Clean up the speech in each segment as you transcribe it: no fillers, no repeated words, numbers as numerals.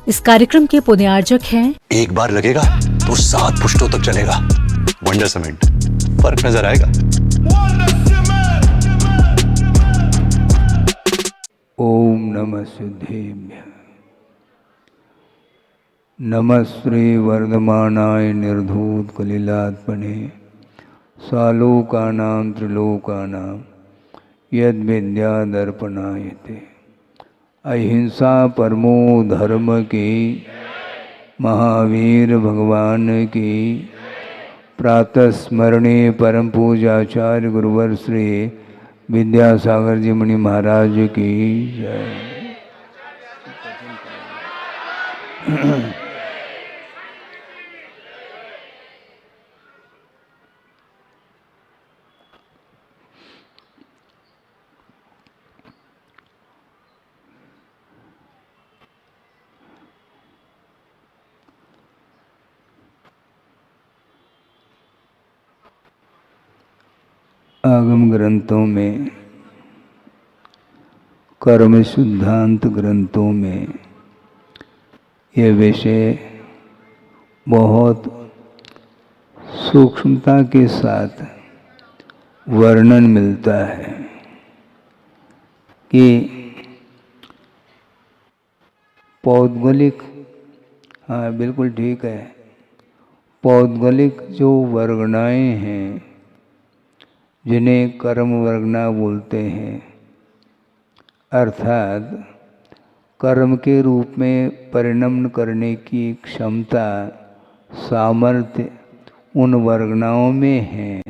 इस कार्यक्रम के पुण्यार्जक हैं एक बार लगेगा तो 7 पुश्तों तक चलेगा। वंडर सीमेंट, फर्क नजर आएगा। ओम नमः सिद्धेभ्यः। नमः श्री वर्धमानाय निर्धूत कलिलात्मने सालोकानां त्रिलोकानां यद विद्या दर्पणायते। अहिंसा परमो धर्म की, महावीर भगवान की। प्रातः स्मरणीय परम पूजाचार्य गुरुवर श्री विद्यासागर जी मुनि महाराज की जय। आगम ग्रंथों में, कर्म सिद्धांत ग्रंथों में ये विषय बहुत सूक्ष्मता के साथ वर्णन मिलता है कि पौद्गलिक, हाँ बिल्कुल ठीक है, पौद्गलिक जो वर्गणाएं हैं जिन्हें कर्म वर्गना बोलते हैं, अर्थात कर्म के रूप में परिणमन करने की क्षमता, सामर्थ्य उन वर्गनाओं में है।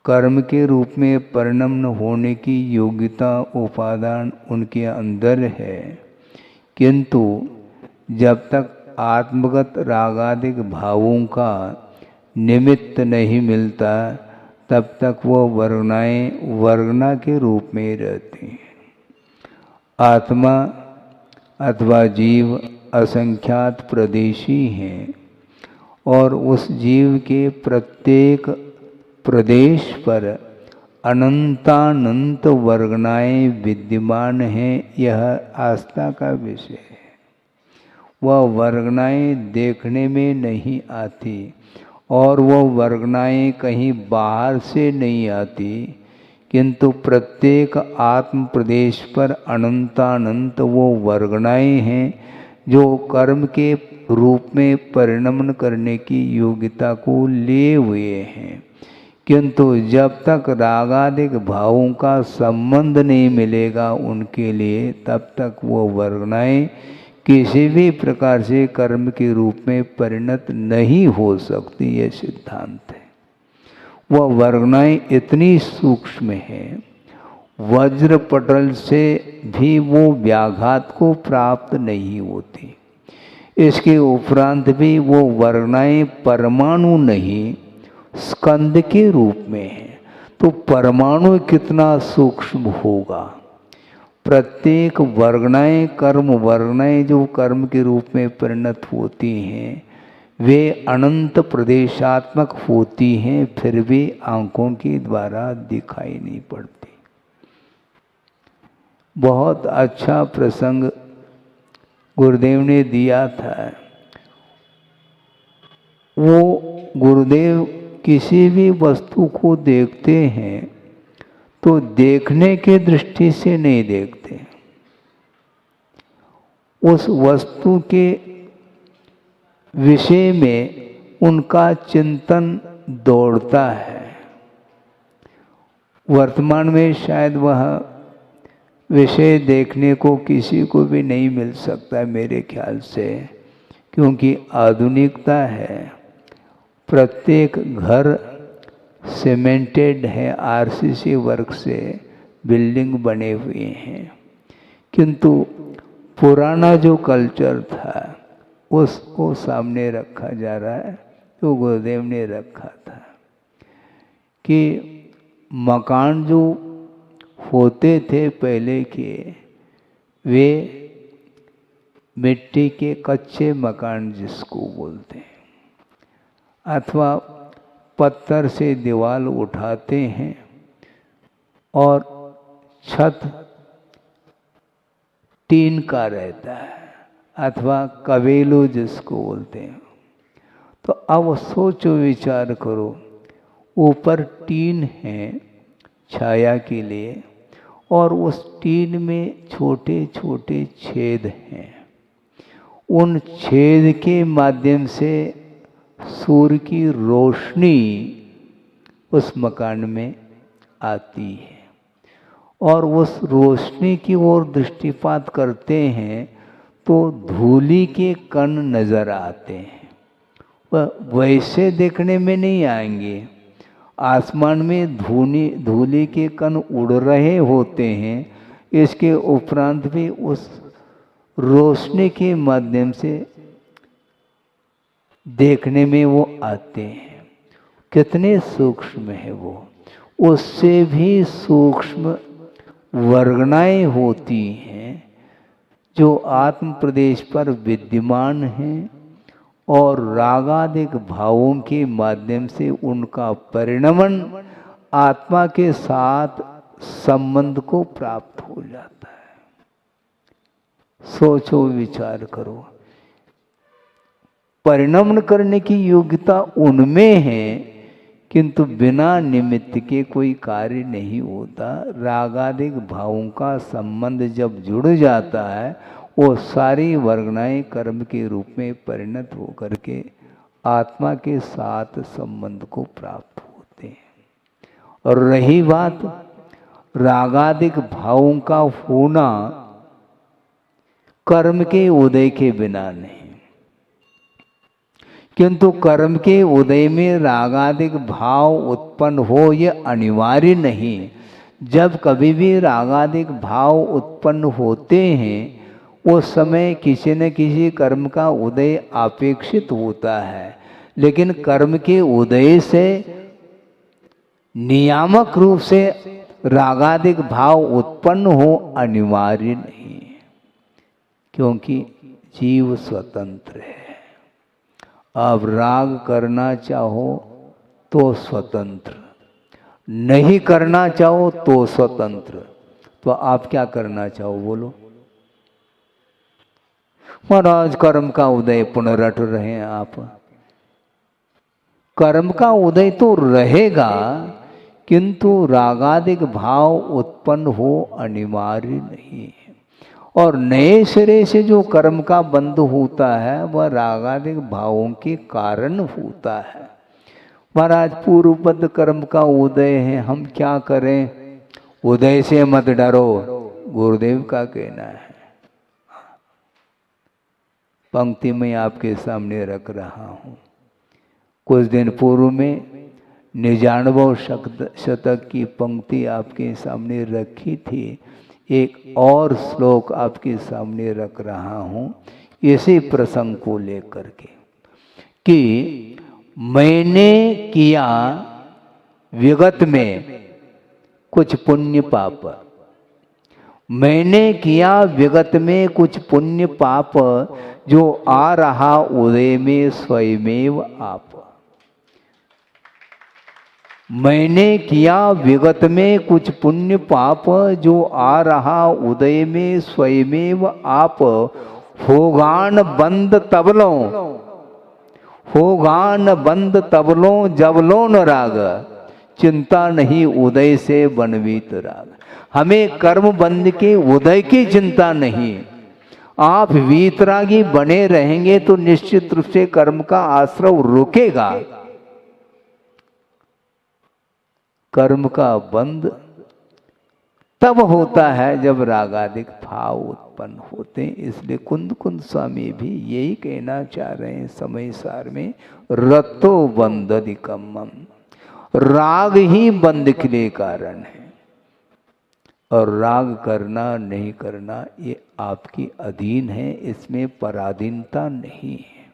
कर्म के रूप में परिणमन होने की योग्यता, उपादान उनके अंदर है, किंतु जब तक आत्मगत रागादिक भावों का निमित्त नहीं मिलता तब तक वो वर्गनाएं वर्गना के रूप में रहती हैं। आत्मा अथवा जीव असंख्यात प्रदेशी हैं और उस जीव के प्रत्येक प्रदेश पर अनंतानंत वर्गनाएं विद्यमान हैं। यह आस्था का विषय है। वह वर्गनाएं देखने में नहीं आती और वह वर्गनाएं कहीं बाहर से नहीं आती, किंतु प्रत्येक आत्म प्रदेश पर अनंतानंत वो वर्गनाएं हैं जो कर्म के रूप में परिणमन करने की योग्यता को लिए हुए हैं। किंतु जब तक रागादिक भावों का संबंध नहीं मिलेगा उनके लिए, तब तक वो वर्गनाएं किसी भी प्रकार से कर्म के रूप में परिणत नहीं हो सकती। यह सिद्धांत है। वह वर्गनाएं इतनी सूक्ष्म हैं, वज्र पटल से भी वो व्याघात को प्राप्त नहीं होती। इसके उपरांत भी वो वर्गनाएं परमाणु नहीं, स्कंद के रूप में है। तो परमाणु कितना सूक्ष्म होगा। प्रत्येक वर्गनाएं, कर्म वर्गनाएं जो कर्म के रूप में परिणत होती हैं, वे अनंत प्रदेशात्मक होती हैं, फिर भी आंखों के द्वारा दिखाई नहीं पड़ती। बहुत अच्छा प्रसंग गुरुदेव ने दिया था। वो गुरुदेव किसी भी वस्तु को देखते हैं तो देखने के दृष्टि से नहीं देखते, उस वस्तु के विषय में उनका चिंतन दौड़ता है। वर्तमान में शायद वह विषय देखने को किसी को भी नहीं मिल सकता मेरे ख्याल से, क्योंकि आधुनिकता है। प्रत्येक घर सीमेंटेड है, आरसीसी वर्क से बिल्डिंग बने हुए हैं, किंतु पुराना जो कल्चर था उसको सामने रखा जा रहा है। तो गुरुदेव ने रखा था कि मकान जो होते थे पहले के, वे मिट्टी के कच्चे मकान जिसको बोलते हैं, अथवा पत्थर से दीवार उठाते हैं और छत टीन का रहता है, अथवा कवेलो जिसको बोलते हैं। तो अब सोचो विचार करो, ऊपर टीन है छाया के लिए और उस टीन में छोटे छोटे छेद हैं। उन छेद के माध्यम से सूर्य की रोशनी उस मकान में आती है और उस रोशनी की ओर दृष्टिपात करते हैं तो धूली के कण नजर आते हैं। वह वैसे देखने में नहीं आएंगे, आसमान में धूली के कण उड़ रहे होते हैं, इसके उपरांत भी उस रोशनी के माध्यम से देखने में वो आते हैं। कितने सूक्ष्म है वो, उससे भी सूक्ष्म वर्गणाएं होती हैं जो आत्म प्रदेश पर विद्यमान हैं और रागादिक भावों के माध्यम से उनका परिणमन आत्मा के साथ संबंध को प्राप्त हो जाता है। सोचो विचार करो, परिणमन करने की योग्यता उनमें है किंतु बिना निमित्त के कोई कार्य नहीं होता। रागादिक भावों का संबंध जब जुड़ जाता है वो सारी वर्गणाएं कर्म के रूप में परिणत होकर के आत्मा के साथ संबंध को प्राप्त होते हैं। और रही बात रागादिक भावों का होना कर्म के उदय के बिना नहीं, किंतु कर्म के उदय में रागादिक भाव उत्पन्न हो यह अनिवार्य नहीं। जब कभी भी रागादिक भाव उत्पन्न होते हैं उस समय किसी न किसी कर्म का उदय अपेक्षित होता है, लेकिन कर्म के उदय से नियामक रूप से रागादिक भाव उत्पन्न हो अनिवार्य नहीं, क्योंकि जीव स्वतंत्र है। आप राग करना चाहो तो स्वतंत्र, नहीं करना चाहो तो स्वतंत्र। तो आप क्या करना चाहो बोलो? महाराज कर्म का उदय पुनः रट रहे हैं आप। कर्म का उदय तो रहेगा किंतु रागादिक भाव उत्पन्न हो अनिवार्य नहीं है। और नए सिरे से जो कर्म का बंध होता है वह रागादिक भावों के कारण होता है। महाराज पूर्वबद्ध कर्म का उदय है, हम क्या करें? उदय से मत डरो, गुरुदेव का कहना है। पंक्ति में आपके सामने रख रहा हूँ। कुछ दिन पूर्व में निजानुभव शतक की पंक्ति आपके सामने रखी थी, एक और श्लोक आपके सामने रख रहा हूँ इसी प्रसंग को लेकर के कि मैंने किया विगत में कुछ पुण्य पाप, मैंने किया विगत में कुछ पुण्य पाप जो आ रहा उदय में स्वयमेव आप। मैंने किया विगत में कुछ पुण्य पाप जो आ रहा उदय में स्वयमेव आप। होगान बंद तबलों, होगान बंद तबलों जबलों न राग, चिंता नहीं उदय से बनवीत राग। हमें कर्म बंद के उदय की चिंता नहीं। आप वीतरागी बने रहेंगे तो निश्चित रूप से कर्म का आश्रव रुकेगा। कर्म का बंध तब होता है जब रागादिक भाव उत्पन्न होते हैं। इसलिए कुंद कुंद स्वामी भी यही कहना चाह रहे हैं समय सार में, रतो बंधनिकम्मम, राग ही बंध के लिए कारण है। और राग करना नहीं करना ये आपकी अधीन है, इसमें पराधीनता नहीं है।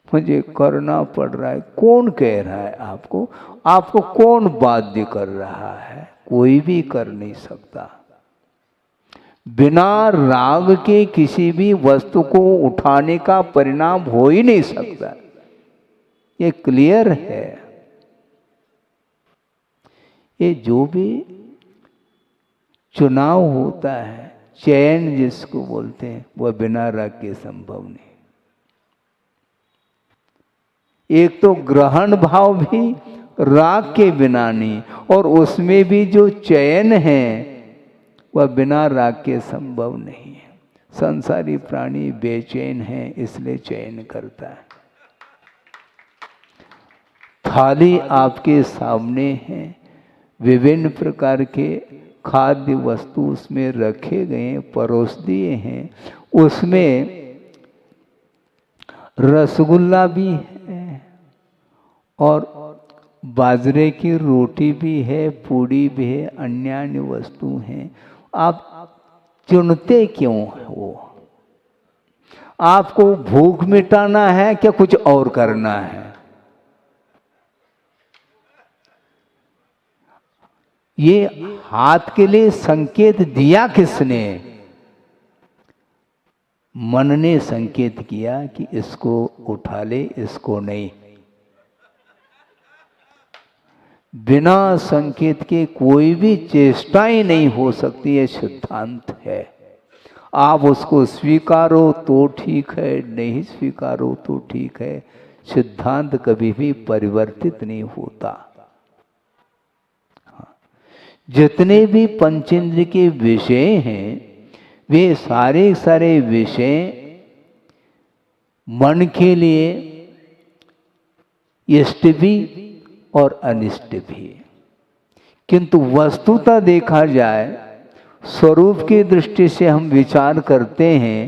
मुझे करना पड़ रहा है, कौन कह रहा है आपको? आपको कौन बाध्य कर रहा है? कोई भी कर नहीं सकता। बिना राग के किसी भी वस्तु को उठाने का परिणाम हो ही नहीं सकता, ये क्लियर है। ये जो भी चुनाव होता है चयन जिसको बोलते हैं वह बिना राग के संभव नहीं। एक तो ग्रहण भाव भी राग के बिना नहीं, और उसमें भी जो चयन है वह बिना राग के संभव नहीं है। संसारी प्राणी बेचैन है इसलिए चयन करता है। थाली आपके सामने है, विभिन्न प्रकार के खाद्य वस्तु उसमें रखे गए, परोस दिए हैं। उसमें रसगुल्ला भी है और बाजरे की रोटी भी है, पूड़ी भी है, अन्य वस्तु हैं। आप चुनते क्यों हो? आपको भूख मिटाना है क्या कुछ और करना है? ये हाथ के लिए संकेत दिया किसने? मन ने संकेत किया कि इसको उठा ले, इसको नहीं। बिना संकेत के कोई भी चेष्टा ही नहीं हो सकती, ये सिद्धांत है। आप उसको स्वीकारो तो ठीक है, नहीं स्वीकारो तो ठीक है। सिद्धांत कभी भी परिवर्तित नहीं होता। जितने भी पंचेंद्र के विषय हैं वे सारे सारे विषय मन के लिए इष्ट भी और अनिष्ट भी। किंतु वस्तुतः देखा जाए, स्वरूप की दृष्टि से हम विचार करते हैं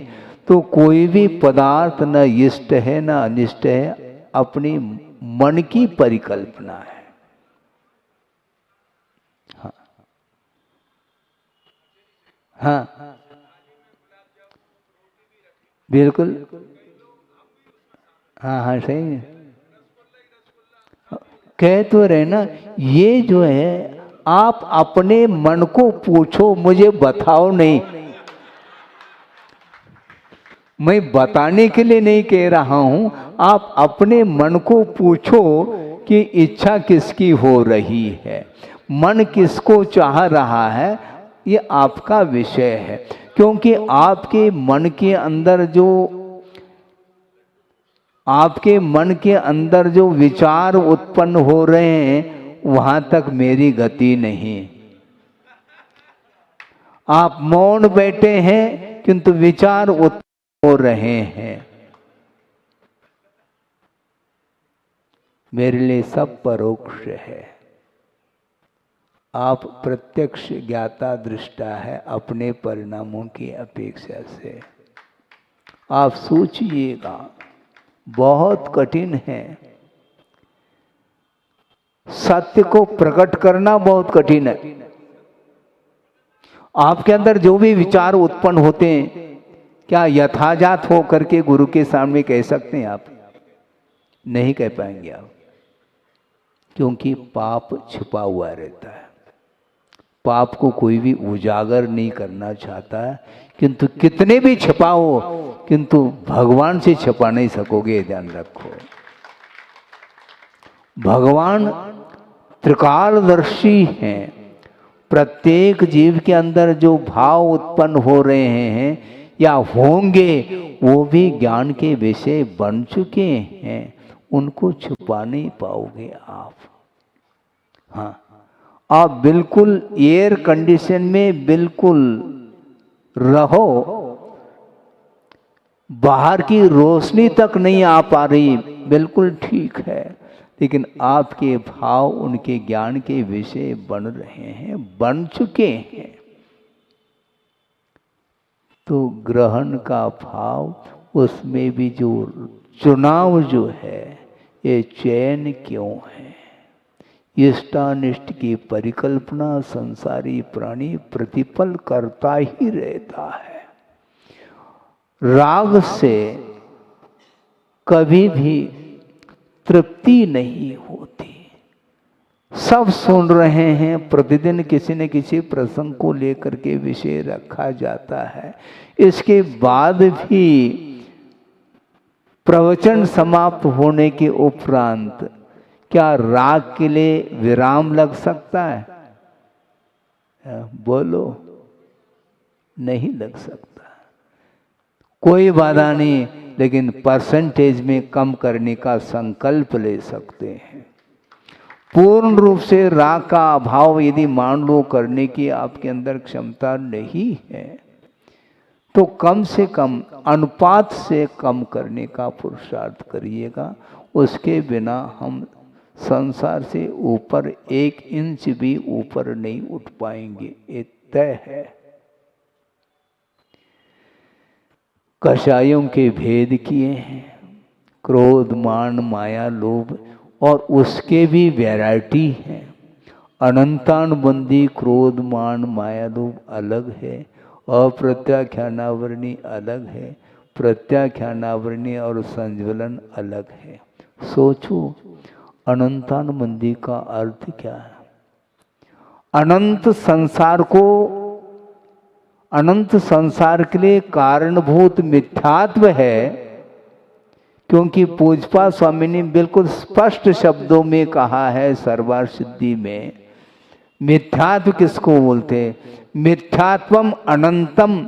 तो कोई भी पदार्थ न इष्ट है न अनिष्ट है, अपनी मन की परिकल्पना है। हाँ हाँ बिल्कुल, हाँ हाँ सही है। कह तो रहे ना, ये जो है आप अपने मन को पूछो, मुझे बताओ नहीं। मैं बताने के लिए नहीं कह रहा हूं, आप अपने मन को पूछो कि इच्छा किसकी हो रही है, मन किसको चाह रहा है, ये आपका विषय है। क्योंकि आपके मन के अंदर जो विचार उत्पन्न हो रहे हैं वहां तक मेरी गति नहीं। आप मौन बैठे हैं किंतु विचार उत्पन्न हो रहे हैं। मेरे लिए सब परोक्ष है। आप प्रत्यक्ष ज्ञाता दृष्टा है अपने परिणामों की अपेक्षा से। आप सोचिएगा, बहुत कठिन है। सत्य को प्रकट करना बहुत कठिन है। आपके अंदर जो भी विचार उत्पन्न होते हैं, क्या यथाजात हो करके गुरु के सामने कह सकते हैं आप? नहीं कह पाएंगे आप, क्योंकि पाप छिपा हुआ रहता है। पाप को कोई भी उजागर नहीं करना चाहता है, किंतु कितने भी छिपाओ, किंतु भगवान से छिपा नहीं सकोगे, ध्यान रखो। भगवान त्रिकालदर्शी हैं। प्रत्येक जीव के अंदर जो भाव उत्पन्न हो रहे हैं या होंगे, वो भी ज्ञान के विषय बन चुके हैं। उनको छुपा नहीं पाओगे आप। हाँ, आप बिल्कुल एयर कंडीशन में बिल्कुल रहो, बाहर की रोशनी तक नहीं आ पा रही, बिल्कुल ठीक है, लेकिन आपके भाव उनके ज्ञान के विषय बन रहे हैं, बन चुके हैं। तो ग्रहण का भाव, उसमें भी जो चुनाव जो है, ये चयन क्यों है? इष्टानिष्ट की परिकल्पना संसारी प्राणी प्रतिपल करता ही रहता है। राग से कभी भी तृप्ति नहीं होती। सब सुन रहे हैं, प्रतिदिन किसी न किसी प्रसंग को लेकर के विषय रखा जाता है। इसके बाद भी प्रवचन समाप्त होने के उपरांत क्या राग के लिए विराम लग सकता है? बोलो। नहीं लग सकता। कोई बाधा नहीं, लेकिन परसेंटेज में कम करने का संकल्प ले सकते हैं। पूर्ण रूप से राग का अभाव यदि मान लो करने की आपके अंदर क्षमता नहीं है, तो कम से कम अनुपात से कम करने का पुरुषार्थ करिएगा। उसके बिना हम संसार से ऊपर 1 इंच भी ऊपर नहीं उठ पाएंगे, ये तय है। कषायों के भेद किए हैं, क्रोध, मान, माया, लोभ, और उसके भी वैरायटी है। अनंतानुबंधी क्रोध, मान, माया, लोभ अलग है, अप्रत्याख्यानावरणी अलग है, प्रत्याख्यानावरणी और संज्वलन अलग है। सोचो अनंतानुबंधी का अर्थ क्या है? अनंत संसार के लिए कारणभूत मिथ्यात्व है, क्योंकि पूजपा स्वामी ने बिल्कुल स्पष्ट शब्दों में कहा है सर्वार्थ सिद्धि में, मिथ्यात्व किसको बोलते? मिथ्यात्वम अनंतम,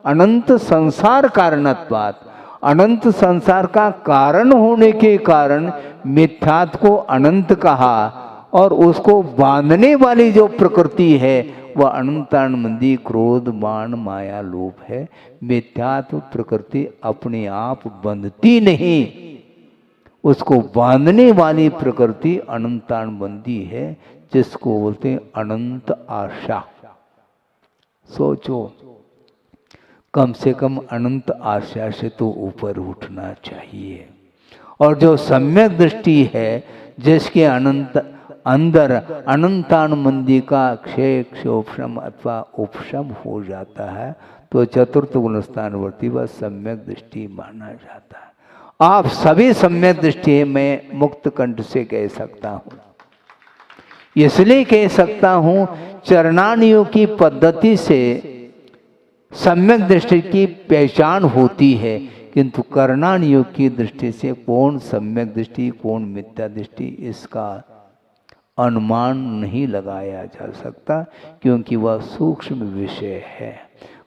अनंत संसार कारणत्वात्, अनंत संसार का कारण होने के कारण मिथ्यात्व को अनंत कहा। और उसको बांधने वाली जो प्रकृति है वह अनंतानुबंधी क्रोध, मान, माया, लोभ है। मिथ्यात्व प्रकृति अपने आप बंधती नहीं, उसको बांधने वाली प्रकृति अनंतानुबंधी है, जिसको बोलते हैं अनंत आशा। सोचो कम से कम अनंत आशा से तो ऊपर उठना चाहिए। और जो सम्यक दृष्टि है, जिसके अंदर अनंतानुबंधी का क्षय, क्षोभशम अथवा उपशम हो जाता है, तो चतुर्थ गुणस्थानवर्ती वह सम्यक दृष्टि माना जाता है। आप सभी सम्यक दृष्टि में मुक्त कंठ से कह सकता हूँ। इसलिए कह सकता हूँ, चरणानियों की पद्धति से सम्यक दृष्टि की पहचान होती है, किंतु करणानियों की दृष्टि से कौन सम्यक दृष्टि, कौन मिथ्या दृष्टि, इसका अनुमान नहीं लगाया जा सकता, क्योंकि वह सूक्ष्म विषय है।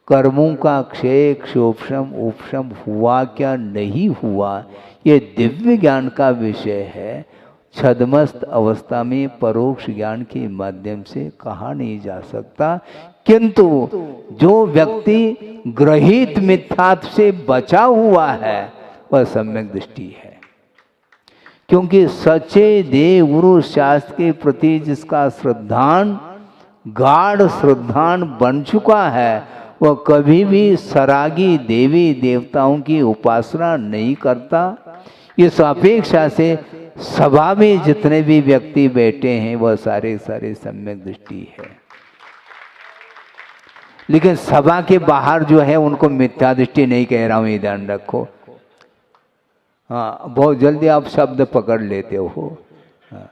कर्मों का क्षय, क्षोभशम, उपशम हुआ क्या नहीं हुआ, ये दिव्य ज्ञान का विषय है। छद्मस्त अवस्था में परोक्ष ज्ञान के माध्यम से कहा नहीं जा सकता, किंतु जो व्यक्ति ग्रहित मिथ्यात्व से बचा हुआ है वह सम्यक दृष्टि है। क्योंकि सच्चे देव गुरु शास्त्र के प्रति जिसका श्रद्धान, गाढ़ श्रद्धान बन चुका है, वह कभी भी सरागी देवी देवताओं की उपासना नहीं करता। इस अपेक्षा से सभा में जितने भी व्यक्ति बैठे हैं वह सारे सम्यक दृष्टि है, लेकिन सभा के बाहर जो है उनको मिथ्या दृष्टि नहीं कह रहा हूं, ये ध्यान रखो। हाँ, बहुत जल्दी आप शब्द पकड़ लेते हो। हाँ,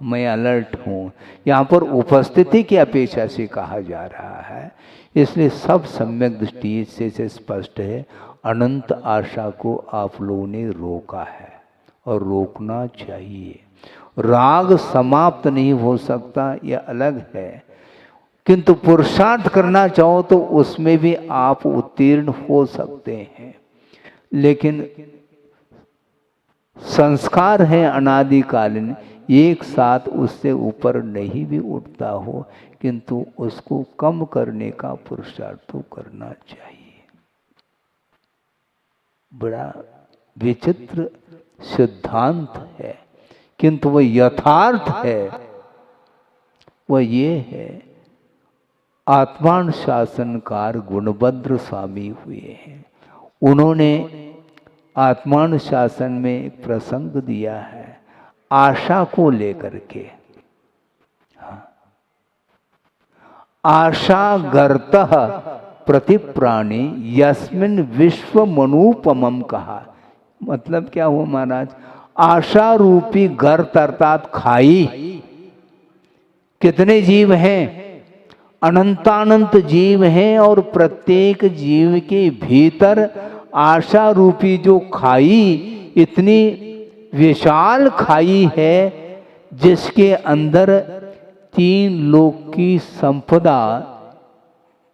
मैं अलर्ट हूँ। यहाँ पर उपस्थिति की अपेक्षा से कहा जा रहा है, इसलिए सब सम्यक दृष्टि से स्पष्ट है। अनंत आशा को आप लोगों ने रोका है और रोकना चाहिए। राग समाप्त नहीं हो सकता, यह अलग है, किंतु पुरुषार्थ करना चाहो तो उसमें भी आप उत्तीर्ण हो सकते हैं। लेकिन संस्कार है अनादिकालीन, एक साथ उससे ऊपर नहीं भी उठता हो, किंतु उसको कम करने का पुरुषार्थ तो करना चाहिए। बड़ा विचित्र सिद्धांत है, किंतु वह यथार्थ है। वह ये है, आत्मानुशासनकार गुणभद्र स्वामी हुए हैं। उन्होंने आत्मानुशासन में एक प्रसंग दिया है आशा को लेकर के। आशा गर्तः प्रतिप्राणी यस्मिन विश्व मनूपमम कहा। मतलब क्या हुआ महाराज? आशा रूपी गर्त अर्थात खाई। कितने जीव हैं? अनंतानंत जीव हैं, और प्रत्येक जीव के भीतर आशा रूपी जो खाई, इतनी विशाल खाई है, जिसके अंदर 3 लोक की संपदा,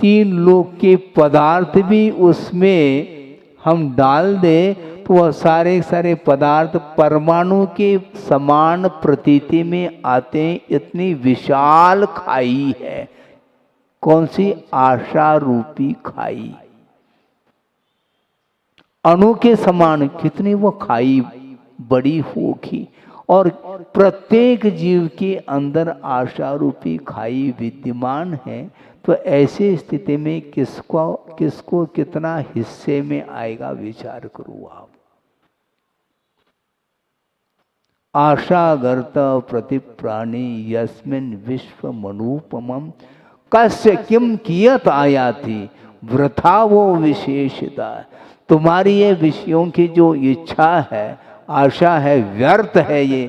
तीन लोक के पदार्थ भी उसमें हम डाल दें तो वह सारे सारे पदार्थ परमाणु के समान प्रतीति में आते हैं। इतनी विशाल खाई है। कौन सी? आशा रूपी खाई। अणु के समान कितनी वो खाई बड़ी होगी। और प्रत्येक जीव के अंदर आशा रूपी खाई विद्यमान है। तो ऐसी स्थिति में किसको कितना हिस्से में आएगा, विचार करो आप। आशागर्त प्रति प्राणी यस्मिन् विश्व मनुपमम कस्य किम कियत आयाति वृथा वो विशेषता। तुम्हारी ये विषयों की जो इच्छा है, आशा है, व्यर्थ है ये,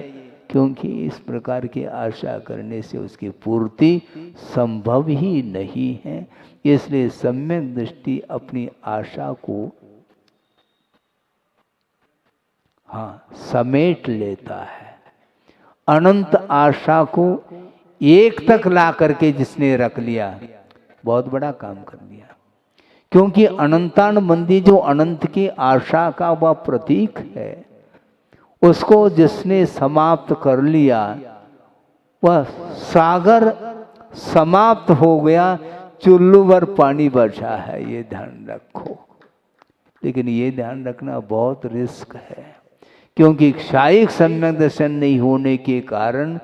क्योंकि इस प्रकार की आशा करने से उसकी पूर्ति संभव ही नहीं है। इसलिए सम्यक दृष्टि अपनी आशा को समेट लेता है। अनंत आशा को एक तक ला करके जिसने रख लिया, बहुत बड़ा काम कर दिया। क्योंकि अनंतानबंदी जो अनंत की आशा का वह प्रतीक है, उसको जिसने समाप्त कर लिया, वह सागर समाप्त हो गया, चुल्लू भर पानी बचा है, ये ध्यान रखो। लेकिन ये ध्यान रखना बहुत रिस्क है, क्योंकि क्षायिक सम्यक दर्शन नहीं होने के कारण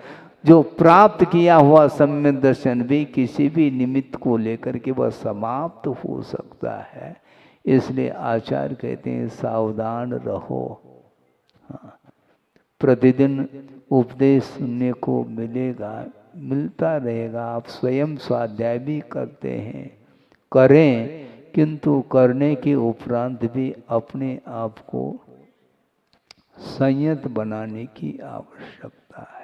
जो प्राप्त किया हुआ सम्यक दर्शन भी किसी भी निमित्त को लेकर के वह समाप्त हो सकता है। इसलिए आचार्य कहते हैं सावधान रहो। प्रतिदिन उपदेश सुनने को मिलेगा, मिलता रहेगा। आप स्वयं स्वाध्याय भी करते हैं, करें, किंतु करने के उपरांत भी अपने आप को संयत बनाने की आवश्यकता है।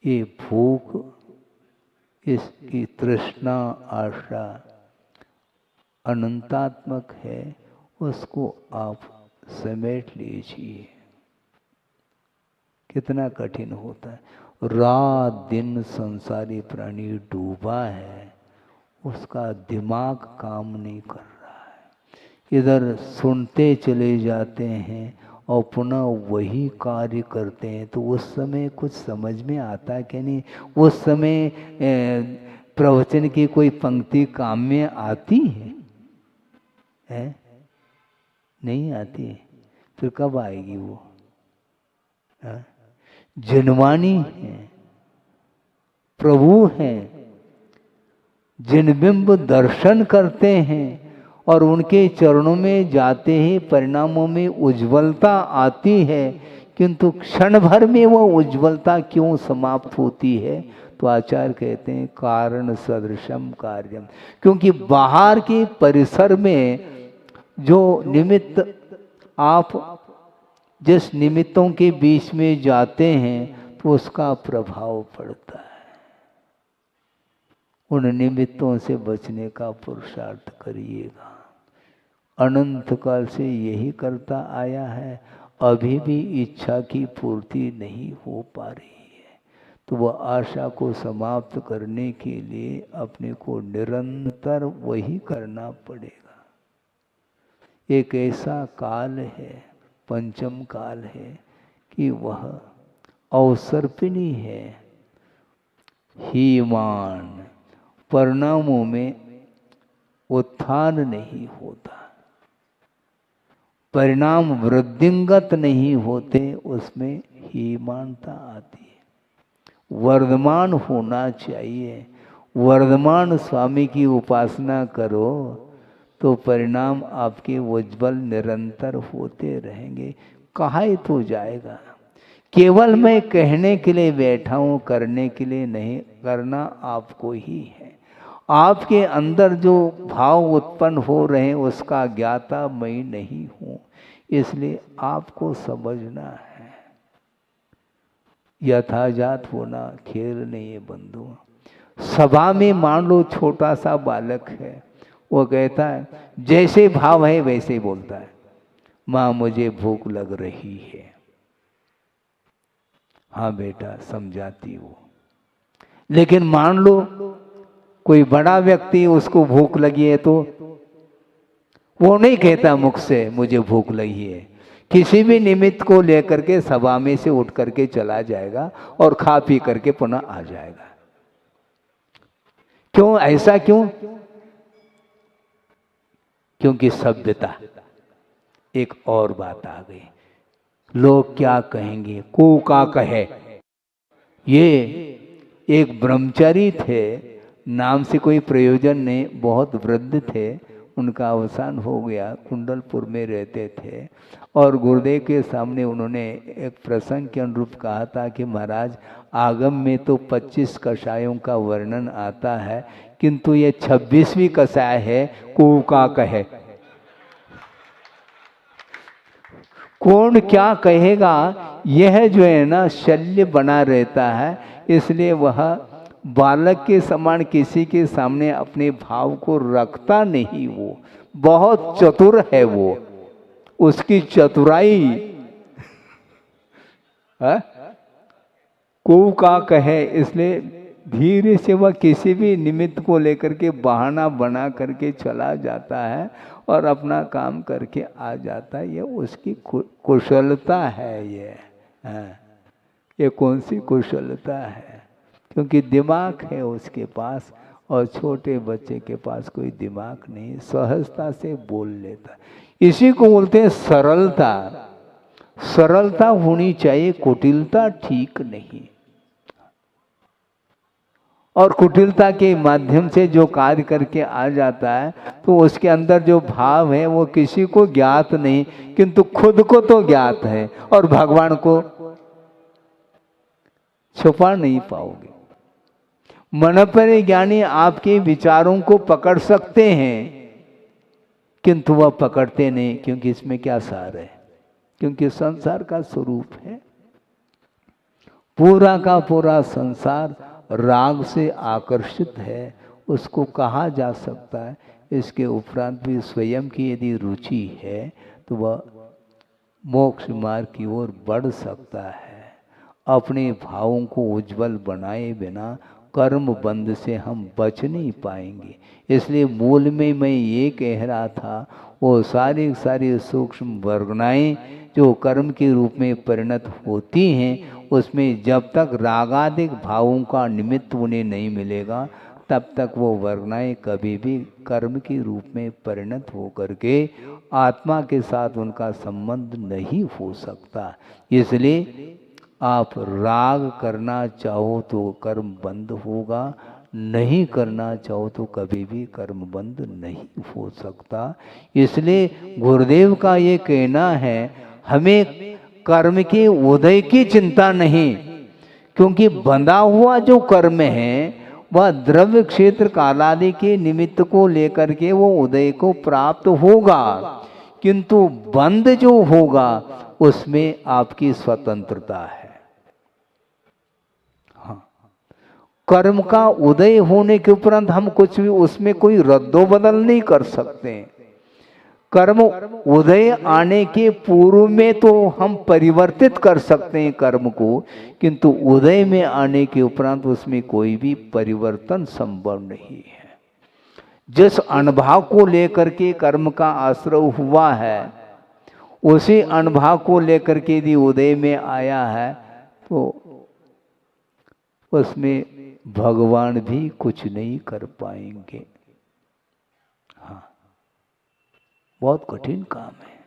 ये भूख, इसकी तृष्णा, आशा अनंतात्मक है, उसको आप समेट लीजिए। कितना कठिन होता है। रात दिन संसारी प्राणी डूबा है, उसका दिमाग काम नहीं कर रहा है। इधर सुनते चले जाते हैं और पुनः वही कार्य करते हैं। तो उस समय कुछ समझ में आता है कि नहीं? उस समय प्रवचन की कोई पंक्ति काम में आती है? नहीं आती। फिर कब आएगी वो? जिनवानी है, प्रभु हैं, जिन बिंब दर्शन करते हैं और उनके चरणों में जाते ही परिणामों में उज्ज्वलता आती है, किंतु क्षण भर में वह उज्ज्वलता क्यों समाप्त होती है? तो आचार्य कहते हैं कारण सदृशम कार्यम। क्योंकि बाहर के परिसर में जो निमित्त, आप जिस निमित्तों के बीच में जाते हैं तो उसका प्रभाव पड़ता है। उन निमित्तों से बचने का पुरुषार्थ करिएगा। अनंत काल से यही करता आया है, अभी भी इच्छा की पूर्ति नहीं हो पा रही है। तो वह आशा को समाप्त करने के लिए अपने को निरंतर वही करना पड़ेगा। एक ऐसा काल है, पंचम काल है, कि वह अवसर्पिणी है। हीमान, परिणामों में उत्थान नहीं होता, परिणाम वृद्धिंगत नहीं होते, उसमें हीमानता आती है। वर्धमान होना चाहिए। वर्धमान स्वामी की उपासना करो तो परिणाम आपके उज्ज्वल निरंतर होते रहेंगे। कहा तो जाएगा। केवल मैं कहने के लिए बैठा हूँ, करने के लिए नहीं। करना आपको ही है। आपके अंदर जो भाव उत्पन्न हो रहे हैं उसका ज्ञाता मैं नहीं हूँ। इसलिए आपको समझना है। यथाजात होना खेल नहीं है बंधु। सभा में मान लो छोटा सा बालक है, वो कहता है जैसे भाव है वैसे ही बोलता है, माँ मुझे भूख लग रही है। हाँ बेटा समझाती हो। लेकिन मान लो कोई बड़ा व्यक्ति उसको भूख लगी है तो वो नहीं कहता मुख से मुझे भूख लगी है, किसी भी निमित्त को लेकर के सभा में से उठ करके चला जाएगा और खा पी करके पुनः आ जाएगा। क्यों ऐसा क्यों? क्योंकि सभ्यता। एक और बात आ गई, लोग क्या कहेंगे, को का कहे। ये एक ब्रह्मचारी थे, नाम से कोई प्रयोजन नहीं, बहुत वृद्ध थे, उनका अवसान हो गया, कुंडलपुर में रहते थे और गुरुदेव के सामने उन्होंने एक प्रसंग के अनुरूप कहा था कि महाराज आगम में तो 25 कषायों का वर्णन आता है, किंतु ये 26वीं कषाय है को का कहे। कौन क्या कहेगा, यह जो है ना शल्य बना रहता है, इसलिए वह बालक के समान किसी के सामने अपने भाव को रखता नहीं। वो बहुत चतुर है, वो उसकी चतुराई को का कहे, इसलिए धीरे से वह किसी भी निमित्त को लेकर के बहाना बना करके चला जाता है और अपना काम करके आ जाता है। ये उसकी कुशलता है। ये कौन सी कुशलता है? क्योंकि दिमाग है उसके पास और छोटे बच्चे के पास कोई दिमाग नहीं, सहजता से बोल लेता। इसी को बोलते हैं सरलता। सरलता होनी चाहिए, कुटिलता ठीक नहीं। और कुटिलता के माध्यम से जो कार्य करके आ जाता है तो उसके अंदर जो भाव है वो किसी को ज्ञात नहीं, किंतु खुद को तो ज्ञात है और भगवान को छुपा नहीं पाओगे। मन पर ज्ञानी आपके विचारों को पकड़ सकते हैं, किंतु वह पकड़ते नहीं, क्योंकि इसमें क्या सार है? क्योंकि संसार का स्वरूप है, पूरा का पूरा संसार राग से आकर्षित है, उसको कहा जा सकता है। इसके उपरांत भी स्वयं की यदि रुचि है तो वह मोक्ष मार्ग की ओर बढ़ सकता है। अपने भावों को उज्जवल बनाए बिना कर्म बंध से हम बच नहीं पाएंगे। इसलिए मूल में मैं ये कह रहा था, वो सारी सूक्ष्म वर्गनाएं जो कर्म के रूप में परिणत होती हैं, उसमें जब तक रागादिक भावों का निमित्त उन्हें नहीं मिलेगा तब तक वो वर्गनाएं कभी भी कर्म के रूप में परिणत होकर के आत्मा के साथ उनका संबंध नहीं हो सकता। इसलिए आप राग करना चाहो तो कर्म बंद होगा, नहीं करना चाहो तो कभी भी कर्म बंद नहीं हो सकता। इसलिए गुरुदेव का ये कहना है, हमें कर्म के उदय की चिंता नहीं, क्योंकि बंधा हुआ जो कर्म है वह द्रव्य क्षेत्र कालादि के निमित्त को लेकर के वो उदय को प्राप्त होगा, किंतु बंध जो होगा उसमें आपकी स्वतंत्रता है। कर्म का उदय होने के उपरांत हम कुछ भी उसमें कोई रद्दोबदल नहीं कर सकते। कर्म उदय आने के पूर्व में तो हम परिवर्तित कर सकते हैं कर्म को, किंतु उदय में आने के उपरांत उसमें कोई भी परिवर्तन संभव नहीं है। जिस अनुभव को लेकर के कर्म का आश्रय हुआ है, उसी अनुभव को लेकर के यदि उदय में आया है तो उसमें भगवान भी कुछ नहीं कर पाएंगे। हाँ, बहुत कठिन काम है।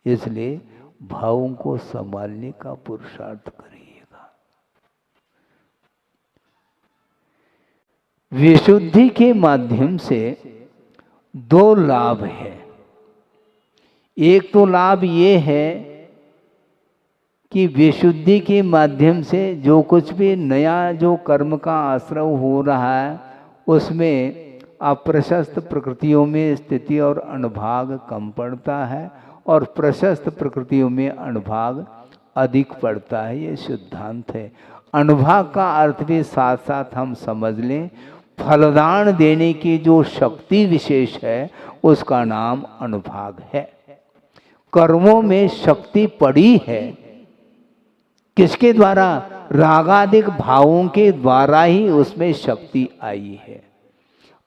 इसलिए भावों को संभालने का पुरुषार्थ करिएगा। विशुद्धि के माध्यम से दो लाभ है। एक तो लाभ ये है कि विशुद्धि के माध्यम से जो कुछ भी नया जो कर्म का आश्रय हो रहा है उसमें अप्रशस्त प्रकृतियों में स्थिति और अनुभाग कम पड़ता है और प्रशस्त प्रकृतियों में अनुभाग अधिक पड़ता है। ये सिद्धांत है। अनुभाग का अर्थ भी साथ साथ हम समझ लें, फलदान देने की जो शक्ति विशेष है उसका नाम अनुभाग है। कर्मों में शक्ति पड़ी है, किसके द्वारा? रागादिक भावों के द्वारा ही उसमें शक्ति आई है।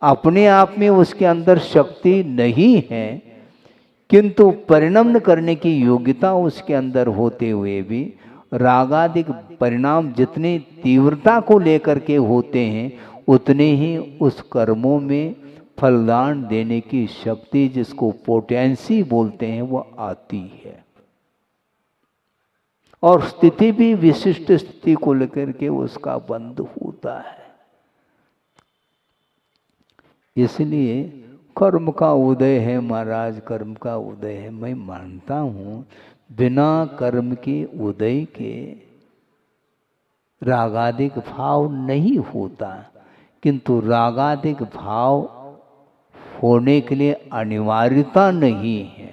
अपने आप में उसके अंदर शक्ति नहीं है, किंतु परिणमन करने की योग्यता उसके अंदर होते हुए भी रागादिक परिणाम जितने तीव्रता को लेकर के होते हैं उतने ही उस कर्मों में फलदान देने की शक्ति, जिसको पोटेंसी बोलते हैं, वो आती है। और स्थिति भी विशिष्ट स्थिति को लेकर के उसका बंध होता है। इसलिए कर्म का उदय है महाराज, कर्म का उदय है। मैं मानता हूँ बिना कर्म के उदय के रागादिक भाव नहीं होता, किंतु रागादिक भाव होने के लिए अनिवार्यता नहीं है।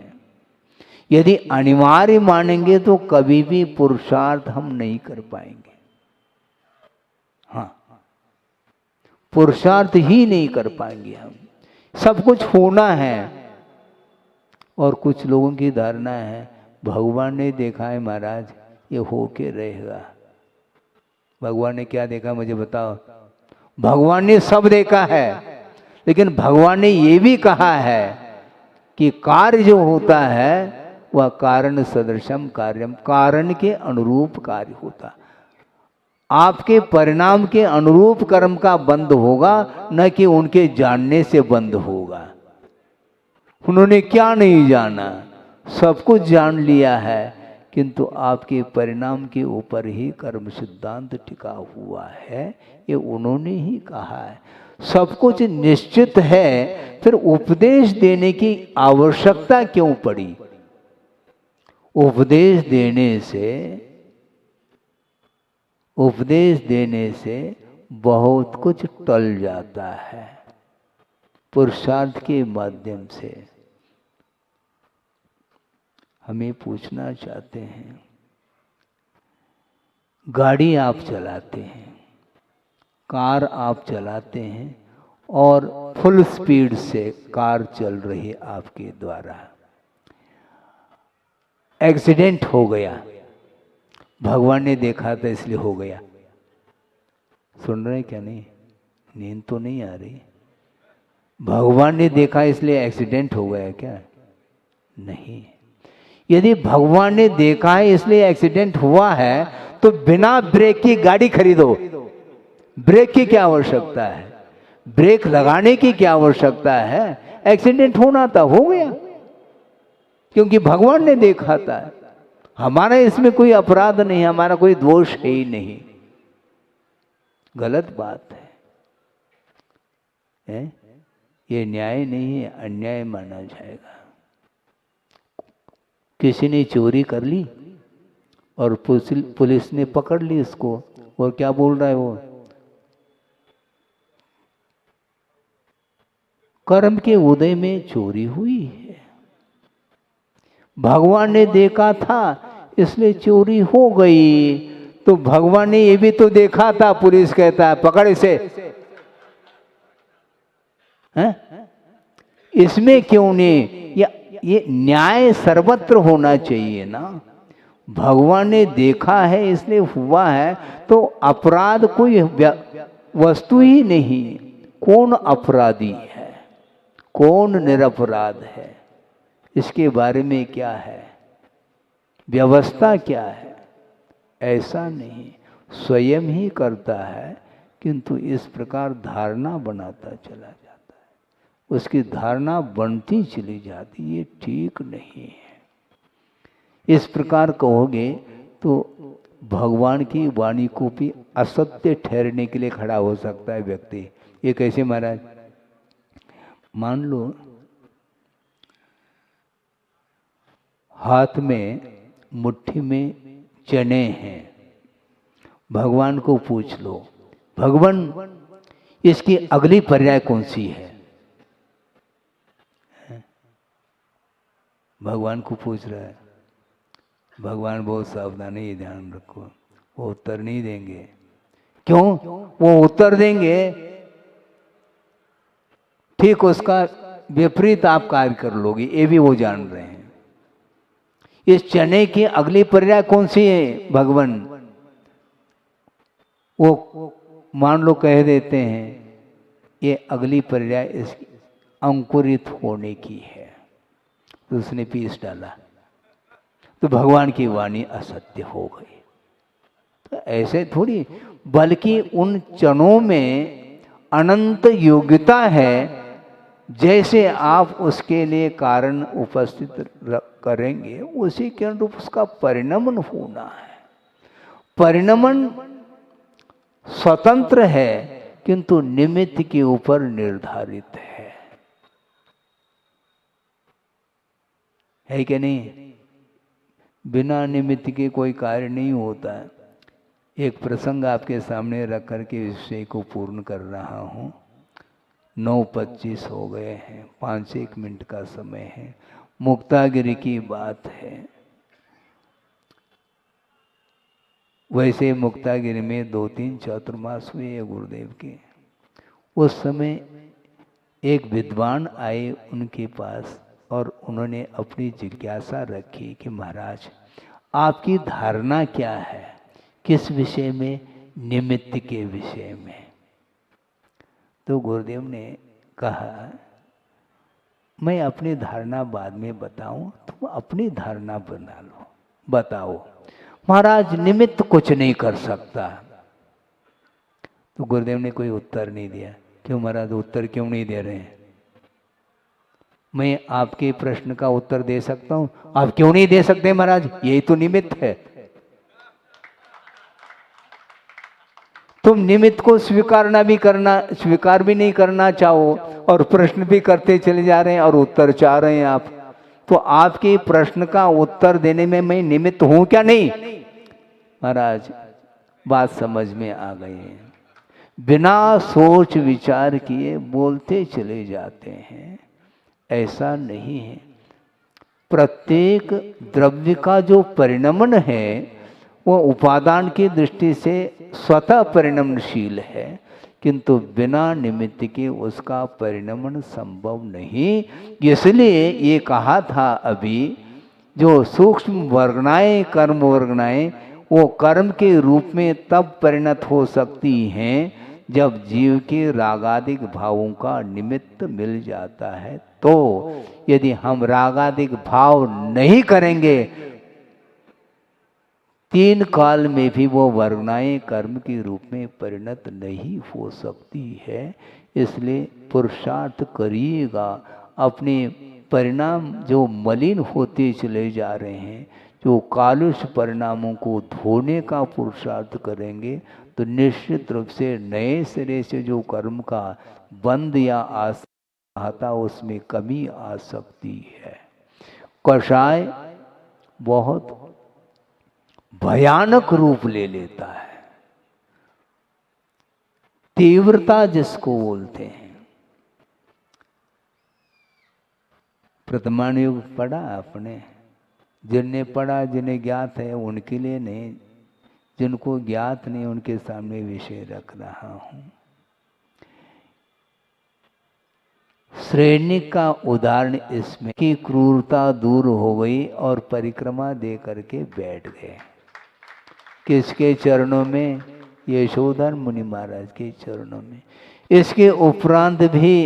यदि अनिवार्य मानेंगे तो कभी भी पुरुषार्थ हम नहीं कर पाएंगे। हाँ, पुरुषार्थ ही नहीं कर पाएंगे हम। सब कुछ होना है। और कुछ लोगों की धारणा है भगवान ने देखा है महाराज, ये हो के रहेगा। भगवान ने क्या देखा मुझे बताओ? भगवान ने सब देखा है, लेकिन भगवान ने ये भी कहा है कि कार्य जो होता है वह कारण सदृशम कार्यम, कारण के अनुरूप कार्य होता। आपके परिणाम के अनुरूप कर्म का बंध होगा, न कि उनके जानने से बंध होगा। उन्होंने क्या नहीं जाना, सब कुछ जान लिया है, किंतु आपके परिणाम के ऊपर ही कर्म सिद्धांत टिका हुआ है, ये उन्होंने ही कहा है। सब कुछ निश्चित है, फिर उपदेश देने की आवश्यकता क्यों पड़ी? उपदेश देने से बहुत कुछ टल जाता है। पुरुषार्थ के माध्यम से हमें पूछना चाहते हैं, गाड़ी आप चलाते हैं, कार आप चलाते हैं और फुल स्पीड से कार चल रही है आपके द्वारा, एक्सीडेंट हो गया। भगवान ने देखा था इसलिए हो गया। सुन रहे क्या? नहीं, नींद तो नहीं आ रही। भगवान ने देखा इसलिए एक्सीडेंट हो गया क्या? नहीं। यदि भगवान ने देखा है इसलिए एक्सीडेंट हुआ है तो बिना ब्रेक की गाड़ी खरीदो। ब्रेक की क्या आवश्यकता है? ब्रेक लगाने की क्या आवश्यकता है? एक्सीडेंट होना था, हो गया, क्योंकि भगवान ने देखा था। हमारा इसमें कोई अपराध नहीं, हमारा कोई दोष है ही नहीं। गलत बात है? ये न्याय नहीं है, अन्याय माना जाएगा। किसी ने चोरी कर ली और पुलिस ने पकड़ ली इसको, और क्या बोल रहा है वो? कर्म के उदय में चोरी हुई है। भगवान ने देखा था इसलिए चोरी हो गई, तो भगवान ने ये भी तो देखा था, पुलिस कहता है पकड़ इसे। हैं? इसमें क्यों नहीं? ये न्याय सर्वत्र होना चाहिए ना। भगवान ने देखा है इसलिए हुआ है, तो अपराध कोई वस्तु ही नहीं। कौन अपराधी है, कौन निरपराध है, इसके बारे में क्या है, व्यवस्था क्या है? ऐसा नहीं, स्वयं ही करता है, किंतु इस प्रकार धारणा बनाता चला जाता है। उसकी धारणा बनती चली जाती, ये ठीक नहीं है। इस प्रकार कहोगे तो भगवान की वाणी को भी असत्य ठहरने के लिए खड़ा हो सकता है व्यक्ति। ये कैसे महाराज? मान लो हाथ में मुट्ठी में चने हैं, भगवान को पूछ लो, भगवान इसकी अगली पर्याय कौन सी है? भगवान को पूछ रहा है। भगवान बहुत सावधानी, ये ध्यान रखो, वो उत्तर नहीं देंगे। क्यों? वो उत्तर देंगे ठीक उसका विपरीत आप कार्य कर लोगे, ये भी वो जान रहे हैं। इस चने की अगली पर्याय कौन सी है? भगवान वो मान लो कह देते हैं ये अगली पर्याय इसकी अंकुरित होने की है, तो उसने पीस डाला तो भगवान की वाणी असत्य हो गई। तो ऐसे थोड़ी, बल्कि उन चनों में अनंत योग्यता है, जैसे आप उसके लिए कारण उपस्थित करेंगे उसी के अनुरूप उसका परिणमन होना है। परिणमन स्वतंत्र है किंतु निमित्त के ऊपर निर्धारित है कि नहीं? बिना निमित्त के कोई कार्य नहीं होता है। एक प्रसंग आपके सामने रख करके विषय को पूर्ण कर रहा हूँ। 9:25 हो गए हैं, 5-1 मिनट का समय है। मुक्तागिरी की बात है। वैसे मुक्तागिरी में 2-3 चातुर्मास हुए हैं गुरुदेव के। उस समय एक विद्वान आए उनके पास और उन्होंने अपनी जिज्ञासा रखी कि महाराज आपकी धारणा क्या है, किस विषय में? निमित्त के विषय में। तो गुरुदेव ने कहा मैं अपनी धारणा बाद में बताऊं, तुम अपनी धारणा बना लो, बताओ। महाराज निमित्त कुछ नहीं कर सकता। तो गुरुदेव ने कोई उत्तर नहीं दिया। क्यों महाराज, उत्तर क्यों नहीं दे रहे हैं? मैं आपके प्रश्न का उत्तर दे सकता हूं, आप क्यों नहीं दे सकते महाराज? यही तो निमित्त है। तुम निमित्त को स्वीकार भी नहीं करना चाहो और प्रश्न भी करते चले जा रहे हैं और उत्तर चाह रहे हैं आप। तो आपके प्रश्न का उत्तर देने में मैं निमित्त हूं क्या? नहीं महाराज, बात समझ में आ गई है। बिना सोच विचार किए बोलते चले जाते हैं, ऐसा नहीं है। प्रत्येक द्रव्य का जो परिणमन है वो उपादान की दृष्टि से स्वतः परिणमशील है, किंतु बिना निमित्त के उसका परिणमन संभव नहीं। इसलिए ये कहा था अभी, जो सूक्ष्म वर्गनाएं, कर्म वर्गनाएं, वो कर्म के रूप में तब परिणत हो सकती हैं जब जीव के रागादिक भावों का निमित्त मिल जाता है। तो यदि हम रागादिक भाव नहीं करेंगे, 3 काल में भी वो वर्गनाएं कर्म के रूप में परिणत नहीं हो सकती है। इसलिए पुरुषार्थ करिएगा। अपने परिणाम जो मलिन होते चले जा रहे हैं, जो कालुष परिणामों को धोने का पुरुषार्थ करेंगे, तो निश्चित रूप से नए सिरे से जो कर्म का बंध या आता उसमें कमी आ सकती है। कषाय बहुत भयानक रूप ले लेता है, तीव्रता जिसको बोलते हैं। प्रथमान युग पढ़ा आपने? जिनने पढ़ा, जिन्हें ज्ञात है उनके लिए नहीं, जिनको ज्ञात नहीं उनके सामने विषय रख रहा हूं। श्रेणी का उदाहरण इसमें कि क्रूरता दूर हो गई और परिक्रमा दे करके बैठ गए। किसके चरणों में? यशोधर मुनि महाराज के चरणों में। इसके उपरांत भी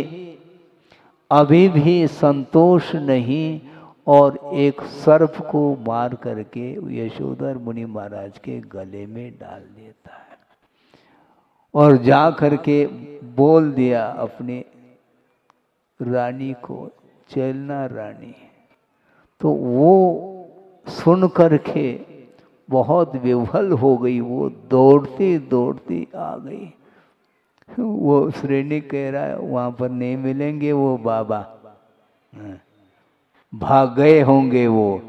अभी भी संतोष नहीं और एक सर्प को मार करके यशोधर मुनि महाराज के गले में डाल देता है और जा करके बोल दिया अपने रानी को, चलना रानी। तो वो सुन करके बहुत विह्वल हो गई, वो दौड़ती दौड़ती आ गई। वो श्रेणी कह रहा है वहां पर नहीं मिलेंगे वो बाबा, भाग गए होंगे, वो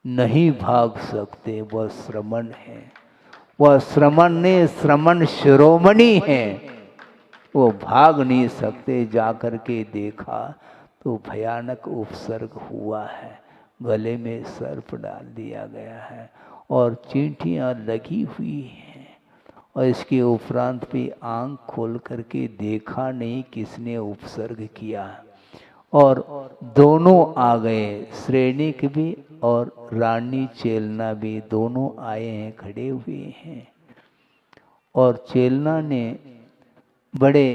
नहीं भाग सकते, वह श्रमण है। वह श्रमण ने श्रमण शिरोमणि है, वो भाग नहीं सकते। जाकर के देखा तो भयानक उपसर्ग हुआ है, गले में सर्प डाल दिया गया है और चींटियां लगी हुई हैं। और इसके उपरांत भी आंख खोल करके देखा नहीं किसने उपसर्ग किया। और दोनों आ गए, श्रेणिक भी और रानी चेलना भी, दोनों आए हैं, खड़े हुए हैं। और चेलना ने बड़े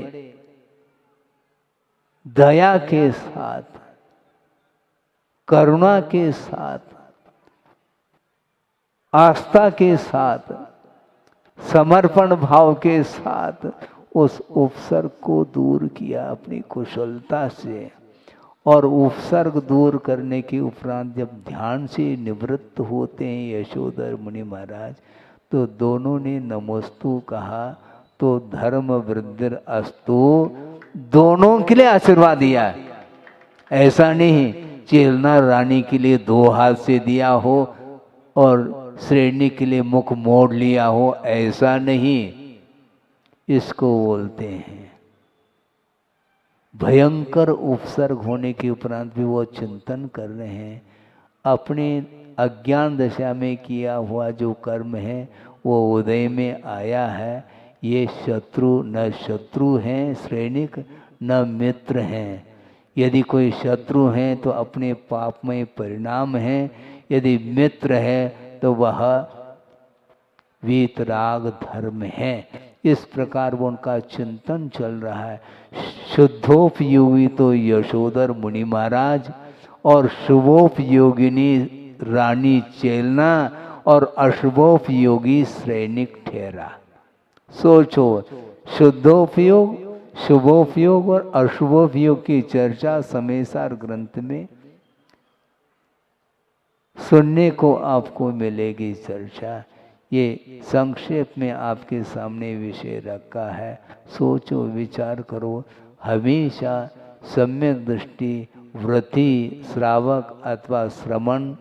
दया के साथ, करुणा के साथ, आस्था के साथ, समर्पण भाव के साथ उस उपसर्ग को दूर किया अपनी कुशलता से। और उपसर्ग दूर करने के उपरांत जब ध्यान से निवृत्त होते हैं यशोधर मुनि महाराज, तो दोनों ने नमोस्तु कहा तो धर्म वृद्धिर अस्तु दोनों के लिए आशीर्वाद दिया। ऐसा नहीं चेलना रानी के लिए 2 हाथ से दिया हो और श्रेणी के लिए मुख मोड़ लिया हो, ऐसा नहीं। इसको बोलते हैं भयंकर उपसर्ग होने के उपरांत भी वो चिंतन कर रहे हैं अपने अज्ञान दशा में किया हुआ जो कर्म है वो उदय में आया है। ये शत्रु न शत्रु हैं श्रेणिक, न मित्र हैं। यदि कोई शत्रु हैं तो अपने पापमय परिणाम हैं, यदि मित्र है तो वह वीतराग धर्म है। इस प्रकार वो उनका चिंतन चल रहा है। शुद्धोपयोगी तो यशोधर मुनि महाराज और शुभोपयोगिनी रानी चेलना और अशुभोपयोगी सैनिक ठहरा। सोचो, शुद्धोपयोग, शुभोपयोग और अशुभोपयोग की चर्चा समयसार ग्रंथ में सुनने को आपको मिलेगी चर्चा। ये संक्षेप में आपके सामने विषय रखा है। सोचो, विचार करो। हमेशा सम्यक दृष्टि, वृत्ति, श्रावक अथवा श्रवण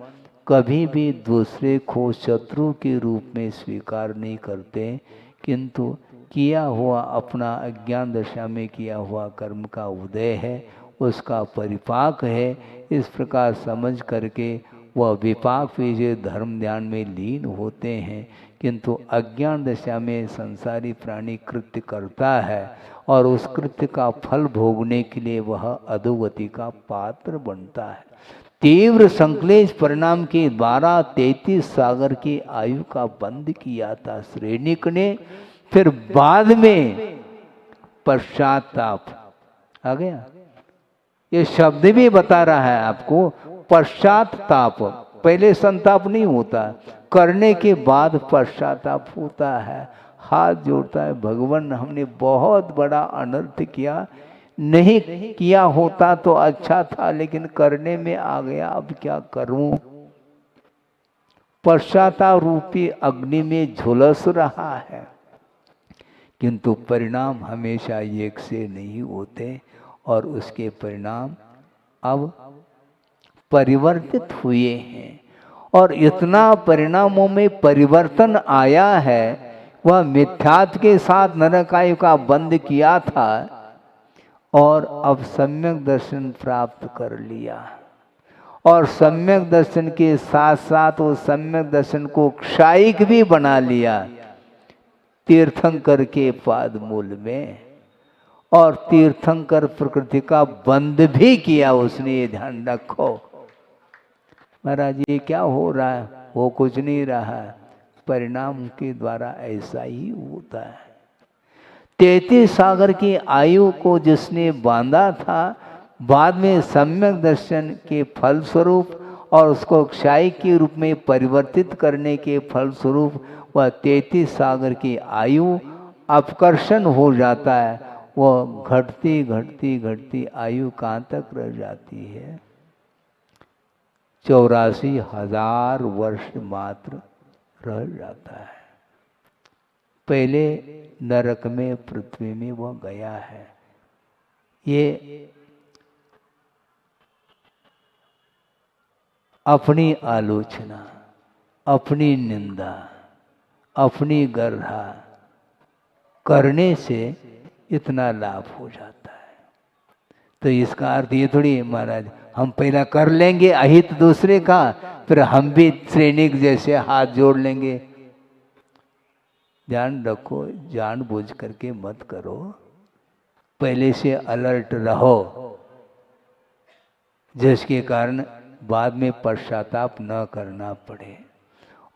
कभी भी दूसरे को शत्रु के रूप में स्वीकार नहीं करते, किंतु किया हुआ अपना अज्ञान दशा में किया हुआ कर्म का उदय है, उसका परिपाक है। इस प्रकार समझ करके वह विपाक विजय धर्म ध्यान में लीन होते हैं। किंतु अज्ञान दशा में संसारी प्राणी कृत्य करता है और उस कृत्य का फल भोगने के लिए वह अधोगति का पात्र बनता है। तीव्र संक्लेश परिणाम के द्वारा 33 सागर की आयु का बंद किया था श्रेणिक ने। फिर बाद में पश्चाताप आ गया। ये शब्द भी बता रहा है आपको, पश्चाताप। पहले संताप नहीं होता, करने के बाद पश्चाताप होता है। हाथ जोड़ता है, भगवान हमने बहुत बड़ा अनर्थ किया, नहीं किया होता तो अच्छा था, लेकिन करने में आ गया, अब क्या करूं। पश्चाताप रूपी अग्नि में झुलस रहा है, किंतु परिणाम हमेशा एक से नहीं होते और उसके परिणाम अब परिवर्तित हुए हैं। और इतना परिणामों में परिवर्तन आया है, वह मिथ्यात्व के साथ नरकायु का बंद किया था और अब सम्यक दर्शन प्राप्त कर लिया। और सम्यक दर्शन के साथ साथ वो सम्यक दर्शन को क्षायिक भी बना लिया तीर्थंकर के पाद मूल में। और तीर्थंकर प्रकृति का बंद भी किया उसने, ये ध्यान रखो। महाराज ये क्या हो रहा है? वो कुछ नहीं रहा, परिणाम के द्वारा ऐसा ही होता है। 33 सागर की आयु को जिसने बांधा था, बाद में सम्यक दर्शन के फल स्वरूप और उसको क्षय के रूप में परिवर्तित करने के फल स्वरूप वह 33 सागर की आयु अपकर्षण हो जाता है। वह घटती घटती घटती आयु कहाँ तक रह जाती है? 84,000 वर्ष मात्र रह जाता है। पहले नरक में, पृथ्वी में वह गया है। ये अपनी आलोचना, अपनी निंदा, अपनी गर्हा करने से इतना लाभ हो जाता है। तो इसका अर्थ ये थोड़ी महाराज हम पहला कर लेंगे अहित दूसरे का, फिर हम भी श्रेणिक जैसे हाथ जोड़ लेंगे। ध्यान रखो, जानबूझ करके मत करो, पहले से अलर्ट रहो, जिसके कारण बाद में पश्चाताप न करना पड़े।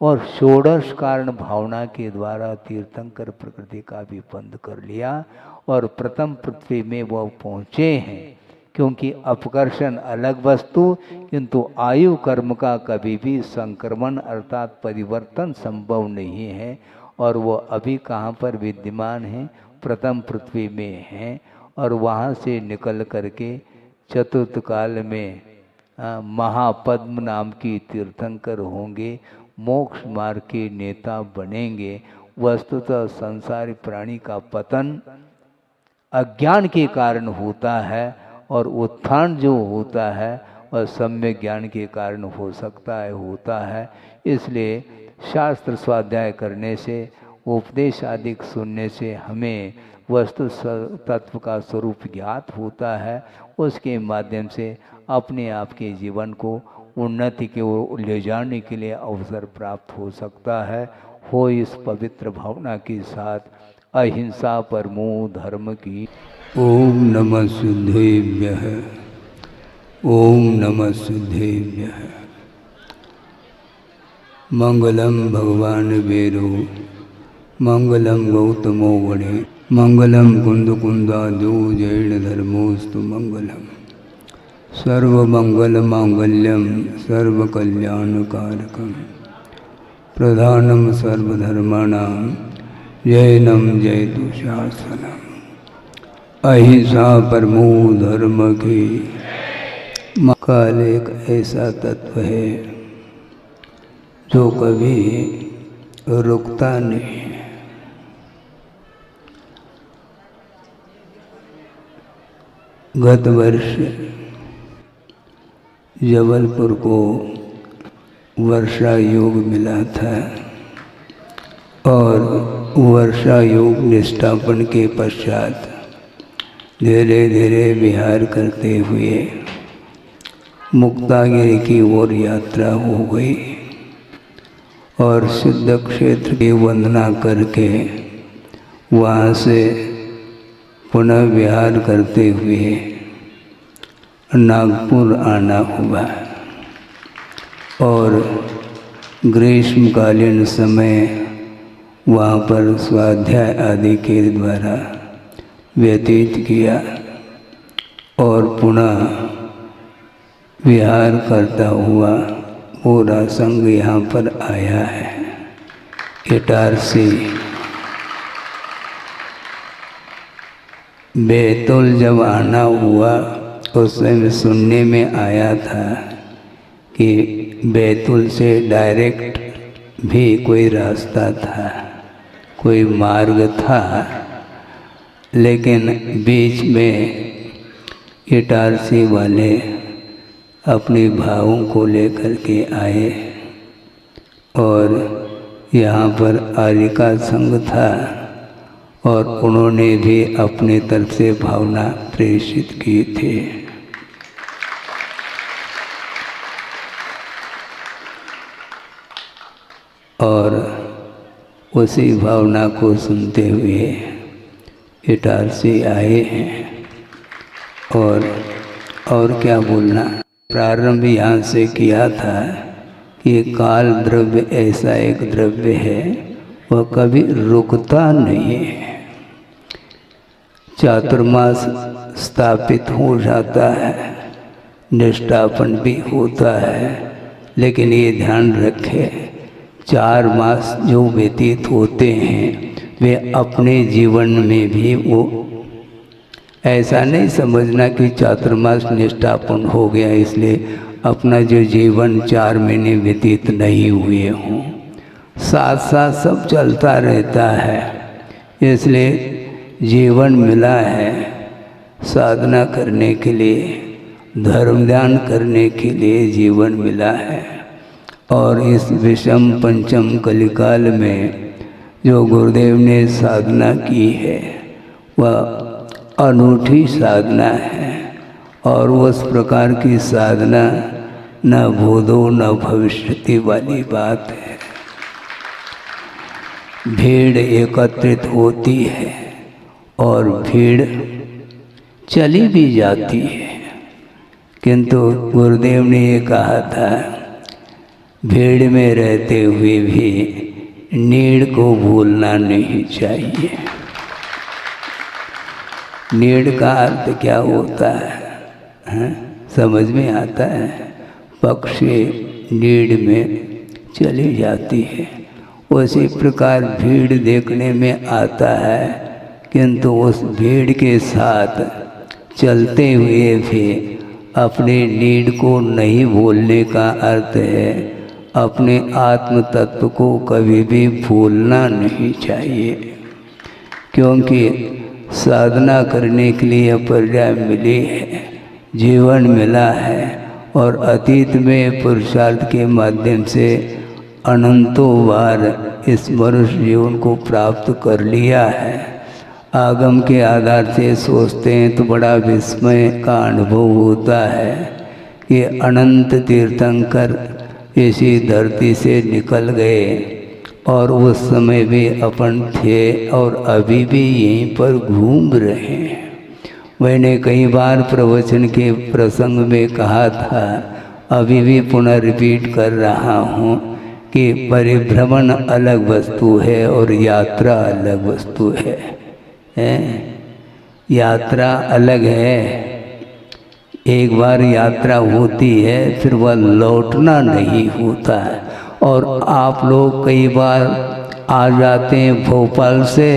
और षोडश कारण भावना के द्वारा तीर्थंकर प्रकृति का भी बंद कर लिया और प्रथम पृथ्वी में वह पहुँचे हैं। क्योंकि अपकर्षण अलग वस्तु, किंतु आयु कर्म का कभी भी संक्रमण अर्थात परिवर्तन संभव नहीं है। और वो अभी कहाँ पर विद्यमान है? प्रथम पृथ्वी में है। और वहाँ से निकल करके चतुर्थ काल में महापद्म नाम की तीर्थंकर होंगे, मोक्ष मार्ग के नेता बनेंगे। वस्तुतः संसारी प्राणी का पतन अज्ञान के कारण होता है और उत्थान जो होता है वह सम्यक ज्ञान के कारण हो सकता है, होता है। इसलिए शास्त्र स्वाध्याय करने से, उपदेश आदि सुनने से हमें वस्तु तत्व का स्वरूप ज्ञात होता है। उसके माध्यम से अपने आप के जीवन को उन्नति की ओर ले जाने के लिए अवसर प्राप्त हो सकता है। हो इस पवित्र भावना के साथ अहिंसा परमो धर्म की। ओम नमः सिद्धेभ्यः, ओम नमः सिद्धेभ्यः। मंगलम भगवान वेरो, मंगलम गौतमो वणे, मंगलम कुंदकुंदादो जैन धर्मोस्तु मंगलम। सर्वमंगल मांगल्यम सर्वकल्याणकारकम, प्रधानम सर्वधर्माणां जैनम जयतु शासनम। अहिंसा परमो धर्म की। काल एक ऐसा तत्व है जो कभी रुकता नहीं है। गत वर्ष जबलपुर को वर्षा योग मिला था और वर्षा योग निष्ठापन के पश्चात धीरे धीरे विहार करते हुए मुक्तागिरी की ओर यात्रा हो गई और सिद्ध क्षेत्र की वंदना करके वहाँ से पुनः विहार करते हुए नागपुर आना हुआ और ग्रीष्मकालीन समय वहाँ पर स्वाध्याय आदि के द्वारा व्यतीत किया और पुनः विहार करता हुआ पूरा संघ यहाँ पर आया है। इटारसी बैतूल जब आना हुआ उस समय सुनने में आया था कि बैतूल से डायरेक्ट भी कोई रास्ता था, कोई मार्ग था, लेकिन बीच में इटारसी वाले अपने भावों को लेकर के आए और यहाँ पर आर्यिका संघ था और उन्होंने भी अपने तरफ से भावना प्रेषित की थी। और उसी भावना को सुनते हुए इटारसी आए हैं। और क्या बोलना, प्रारंभ यहाँ से किया था कि काल द्रव्य ऐसा एक द्रव्य है वह कभी रुकता नहीं है। चातुर्मास स्थापित हो जाता है, निष्ठापन भी होता है, लेकिन ये ध्यान रखें 4 मास जो व्यतीत होते हैं वे अपने जीवन में भी वो ऐसा नहीं समझना कि चातुर्मास निष्ठापन हो गया इसलिए अपना जो जीवन 4 महीने व्यतीत नहीं हुए हों, साथ साथ सब चलता रहता है। इसलिए जीवन मिला है साधना करने के लिए, धर्म ध्यान करने के लिए जीवन मिला है। और इस विषम पंचम कलिकाल में जो गुरुदेव ने साधना की है वह अनूठी साधना है और उस प्रकार की साधना न भूतो न भविष्यति वाली बात है। भीड़ एकत्रित होती है और भीड़ चली भी जाती है, किंतु गुरुदेव ने ये कहा था भीड़ में रहते हुए भी नीड़ को भूलना नहीं चाहिए। नीड़ का अर्थ क्या होता है? समझ में आता है? पक्षी नीड़ में चली जाती है, उसी प्रकार भीड़ देखने में आता है, किंतु उस भीड़ के साथ चलते हुए भी अपने नीड़ को नहीं भूलने का अर्थ है अपने आत्म तत्व को कभी भी भूलना नहीं चाहिए। क्योंकि साधना करने के लिए पर्याय मिली है, जीवन मिला है, और अतीत में पुरुषार्थ के माध्यम से अनंतों बार इस मनुष्य जीवन को प्राप्त कर लिया है। आगम के आधार से सोचते हैं तो बड़ा विस्मय का अनुभव होता है कि अनंत तीर्थंकर इसी धरती से निकल गए और उस समय भी अपन थे और अभी भी यहीं पर घूम रहे हैं। मैंने कई बार प्रवचन के प्रसंग में कहा था, अभी भी पुनः रिपीट कर रहा हूँ कि परिभ्रमण अलग वस्तु है और यात्रा अलग वस्तु है। यात्रा अलग है, एक बार यात्रा होती है फिर वह लौटना नहीं होता है। और आप लोग कई बार आ जाते हैं भोपाल से,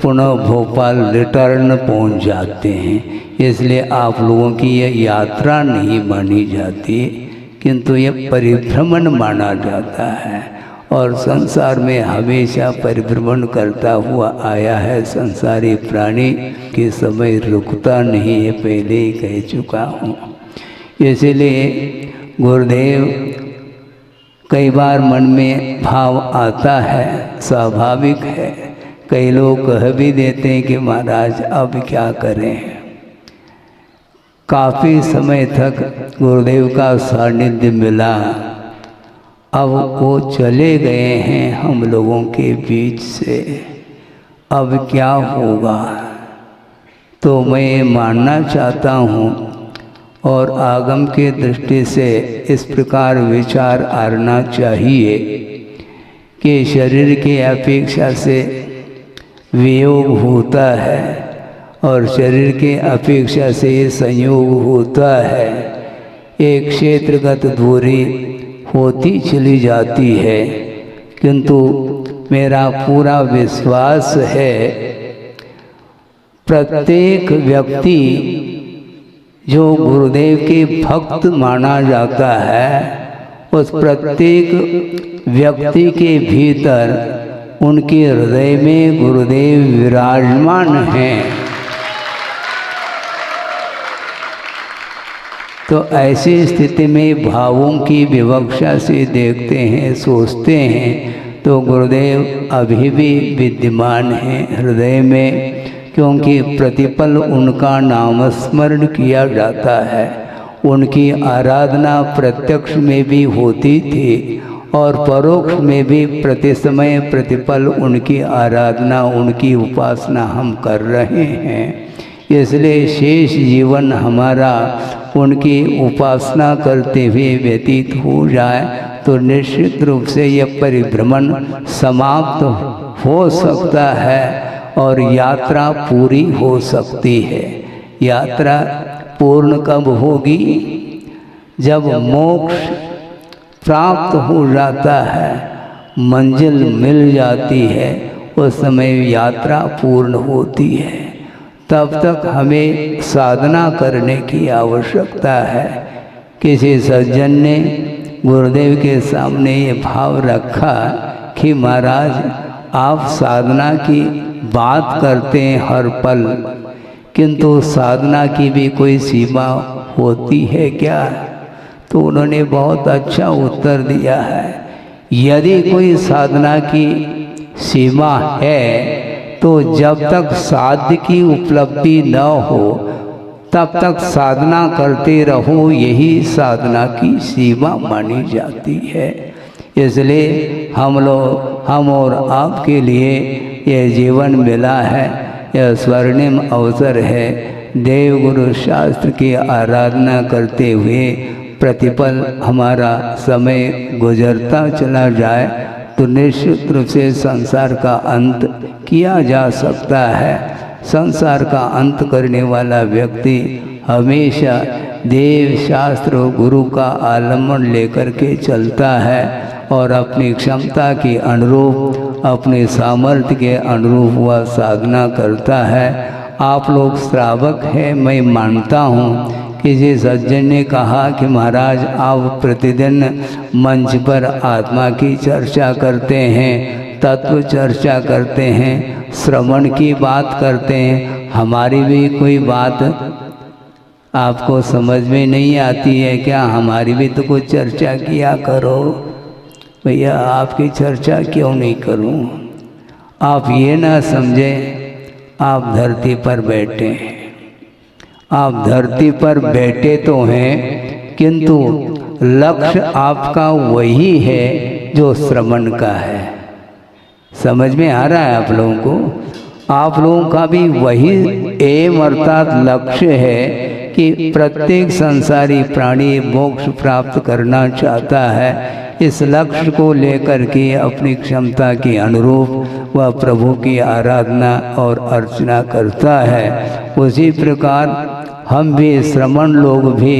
पुनः भोपाल रिटर्न पहुंच जाते हैं, इसलिए आप लोगों की यह यात्रा नहीं मानी जाती, किंतु यह परिभ्रमण माना जाता है। और संसार में हमेशा परिभ्रमण करता हुआ आया है संसारी प्राणी, के समय रुकता नहीं है, पहले ही कह चुका हूँ। इसलिए गुरुदेव कई बार मन में भाव आता है, स्वाभाविक है। कई लोग कह भी देते हैं कि महाराज अब क्या करें। काफ़ी समय तक गुरुदेव का सानिध्य मिला, अब वो चले गए हैं हम लोगों के बीच से, अब क्या होगा। तो मैं मानना चाहता हूँ और आगम के दृष्टि से इस प्रकार विचार आना चाहिए कि शरीर की अपेक्षा से वियोग होता है और शरीर के अपेक्षा से संयोग होता है। एक क्षेत्रगत दूरी होती चली जाती है, किंतु मेरा पूरा विश्वास है प्रत्येक व्यक्ति जो गुरुदेव के भक्त माना जाता है, उस प्रत्येक व्यक्ति के भीतर उनके हृदय में गुरुदेव विराजमान हैं। तो ऐसी स्थिति में भावों की विवक्षा से देखते हैं, सोचते हैं, तो गुरुदेव अभी भी विद्यमान हैं हृदय में, क्योंकि प्रतिपल उनका नामस्मरण किया जाता है। उनकी आराधना प्रत्यक्ष में भी होती थी और परोक्ष में भी प्रति समय प्रतिपल उनकी आराधना, उनकी उपासना हम कर रहे हैं। इसलिए शेष जीवन हमारा उनकी उपासना करते हुए व्यतीत हो जाए तो निश्चित रूप से यह परिभ्रमण समाप्त हो सकता है और यात्रा पूरी हो सकती है। यात्रा पूर्ण कब होगी? जब मोक्ष प्राप्त हो जाता है, मंजिल मिल जाती है, उस समय यात्रा पूर्ण होती है। तब तक हमें साधना करने की आवश्यकता है। किसी सज्जन ने गुरुदेव के सामने ये भाव रखा कि महाराज आप साधना की बात करते हैं हर पल, किंतु साधना की भी कोई सीमा होती है क्या? तो उन्होंने बहुत अच्छा उत्तर दिया है, यदि कोई साधना की सीमा है तो जब तक साध्य की उपलब्धि न हो तब तक साधना करते रहो, यही साधना की सीमा मानी जाती है। इसलिए हम और आपके लिए यह जीवन मिला है, यह स्वर्णिम अवसर है। देव गुरु शास्त्र की आराधना करते हुए प्रतिपल हमारा समय गुजरता चला जाए तो निश्चित रूप से संसार का अंत किया जा सकता है। संसार का अंत करने वाला व्यक्ति हमेशा देव शास्त्र गुरु का आलम्बन लेकर के चलता है और अपनी क्षमता के अनुरूप, अपने सामर्थ्य के अनुरूप वह साधना करता है। आप लोग श्रावक हैं, मैं मानता हूँ। किसी सज्जन ने कहा कि महाराज आप प्रतिदिन मंच पर आत्मा की चर्चा करते हैं, तत्व चर्चा करते हैं, श्रवण की बात करते हैं, हमारी भी कोई बात आपको समझ में नहीं आती है क्या? हमारी भी तो कुछ चर्चा किया करो। भैया आपकी चर्चा क्यों नहीं करूं? आप ये ना समझें आप धरती पर बैठे हैं। आप धरती पर बैठे तो हैं, किंतु लक्ष्य आपका वही है जो श्रवण का है। समझ में आ रहा है आप लोगों को? आप लोगों का भी वही एम अर्थात लक्ष्य है कि प्रत्येक संसारी प्राणी मोक्ष प्राप्त करना चाहता है। इस लक्ष्य को लेकर के अपनी क्षमता के अनुरूप वह प्रभु की आराधना और अर्चना करता है। उसी प्रकार हम भी श्रमण लोग भी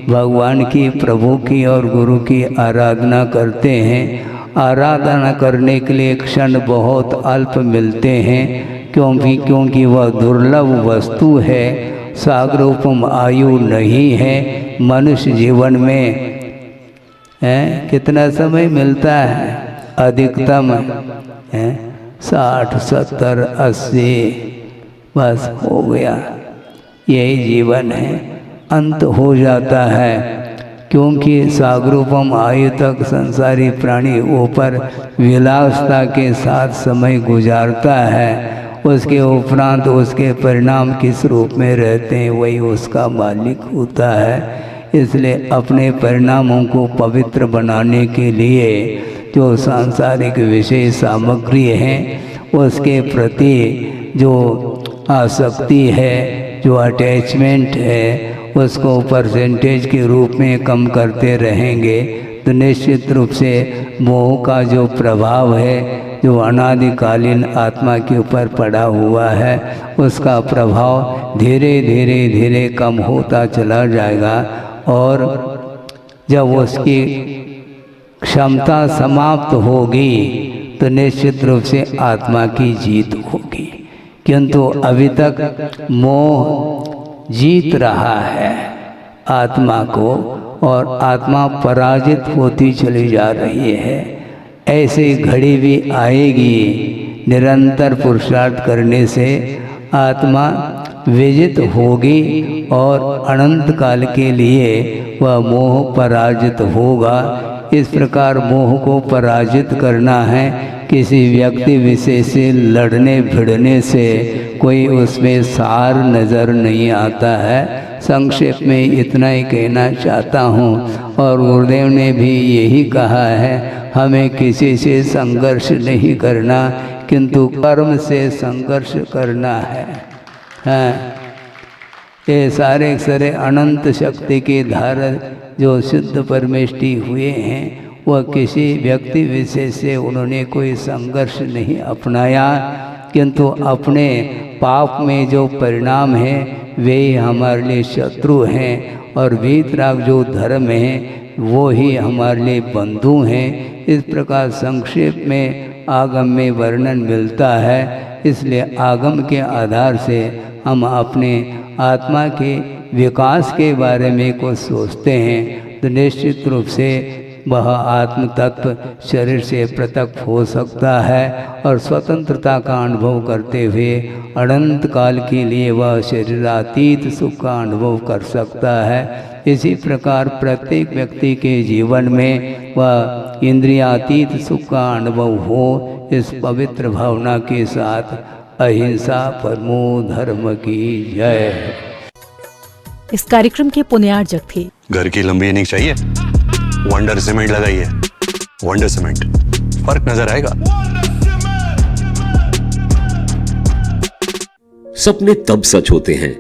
भगवान की, प्रभु की और गुरु की आराधना करते हैं। आराधना करने के लिए क्षण बहुत अल्प मिलते हैं, क्योंकि वह दुर्लभ वस्तु है। सागरोपम आयु नहीं है। मनुष्य जीवन में कितना समय मिलता है? अधिकतम 60, 70, 80, बस हो गया। यही जीवन है, अंत हो जाता है। क्योंकि सागरोपम आयु तक संसारी प्राणी ऊपर विलासता के साथ समय गुजारता है। उसके उपरांत उसके परिणाम किस रूप में रहते हैं वही उसका मालिक होता है। इसलिए अपने परिणामों को पवित्र बनाने के लिए जो सांसारिक विषय सामग्री है उसके प्रति जो आसक्ति है, जो अटैचमेंट है, उसको परसेंटेज के रूप में कम करते रहेंगे तो निश्चित रूप से मोह का जो प्रभाव है, जो अनादिकालीन आत्मा के ऊपर पड़ा हुआ है, उसका प्रभाव धीरे धीरे धीरे कम होता चला जाएगा। और जब उसकी क्षमता समाप्त होगी तो निश्चित रूप से आत्मा की जीत होगी। किंतु अभी तक मोह जीत रहा है आत्मा को और आत्मा पराजित होती चली जा रही है। ऐसी घड़ी भी आएगी, निरंतर पुरुषार्थ करने से आत्मा विजित होगी और अनंत काल के लिए वह मोह पराजित होगा। इस प्रकार मोह को पराजित करना है। किसी व्यक्ति विशेष से लड़ने भिड़ने से कोई उसमें सार नज़र नहीं आता है। संक्षेप में इतना ही कहना चाहता हूँ। और गुरुदेव ने भी यही कहा है, हमें किसी से संघर्ष नहीं करना किंतु कर्म से संघर्ष करना है। ये सारे अनंत शक्ति के धार जो सिद्ध परमेष्टि हुए हैं वह किसी व्यक्ति विशेष से उन्होंने कोई संघर्ष नहीं अपनाया, किंतु अपने पाप में जो परिणाम हैं वे हमारे लिए शत्रु हैं और वीतराग जो धर्म है वो ही हमारे लिए बंधु हैं। इस प्रकार संक्षेप में आगम में वर्णन मिलता है। इसलिए आगम के आधार से हम अपने आत्मा के विकास के बारे में कुछ सोचते हैं तो निश्चित रूप से वह आत्म तत्व शरीर से पृथक हो सकता है और स्वतंत्रता का अनुभव करते हुए अनंत काल के लिए वह शरीरातीत सुख का अनुभव कर सकता है। इसी प्रकार प्रत्येक व्यक्ति के जीवन में वह इंद्रियातीत सुख का अनुभव हो, इस पवित्र भावना के साथ अहिंसा परमो धर्म की जय। इस कार्यक्रम के पुण्यार्जक थे घर की लंबी इनिंग चाहिए, वंडर सीमेंट लगाइए। वंडर सीमेंट, फर्क नजर आएगा। सपने तब सच होते हैं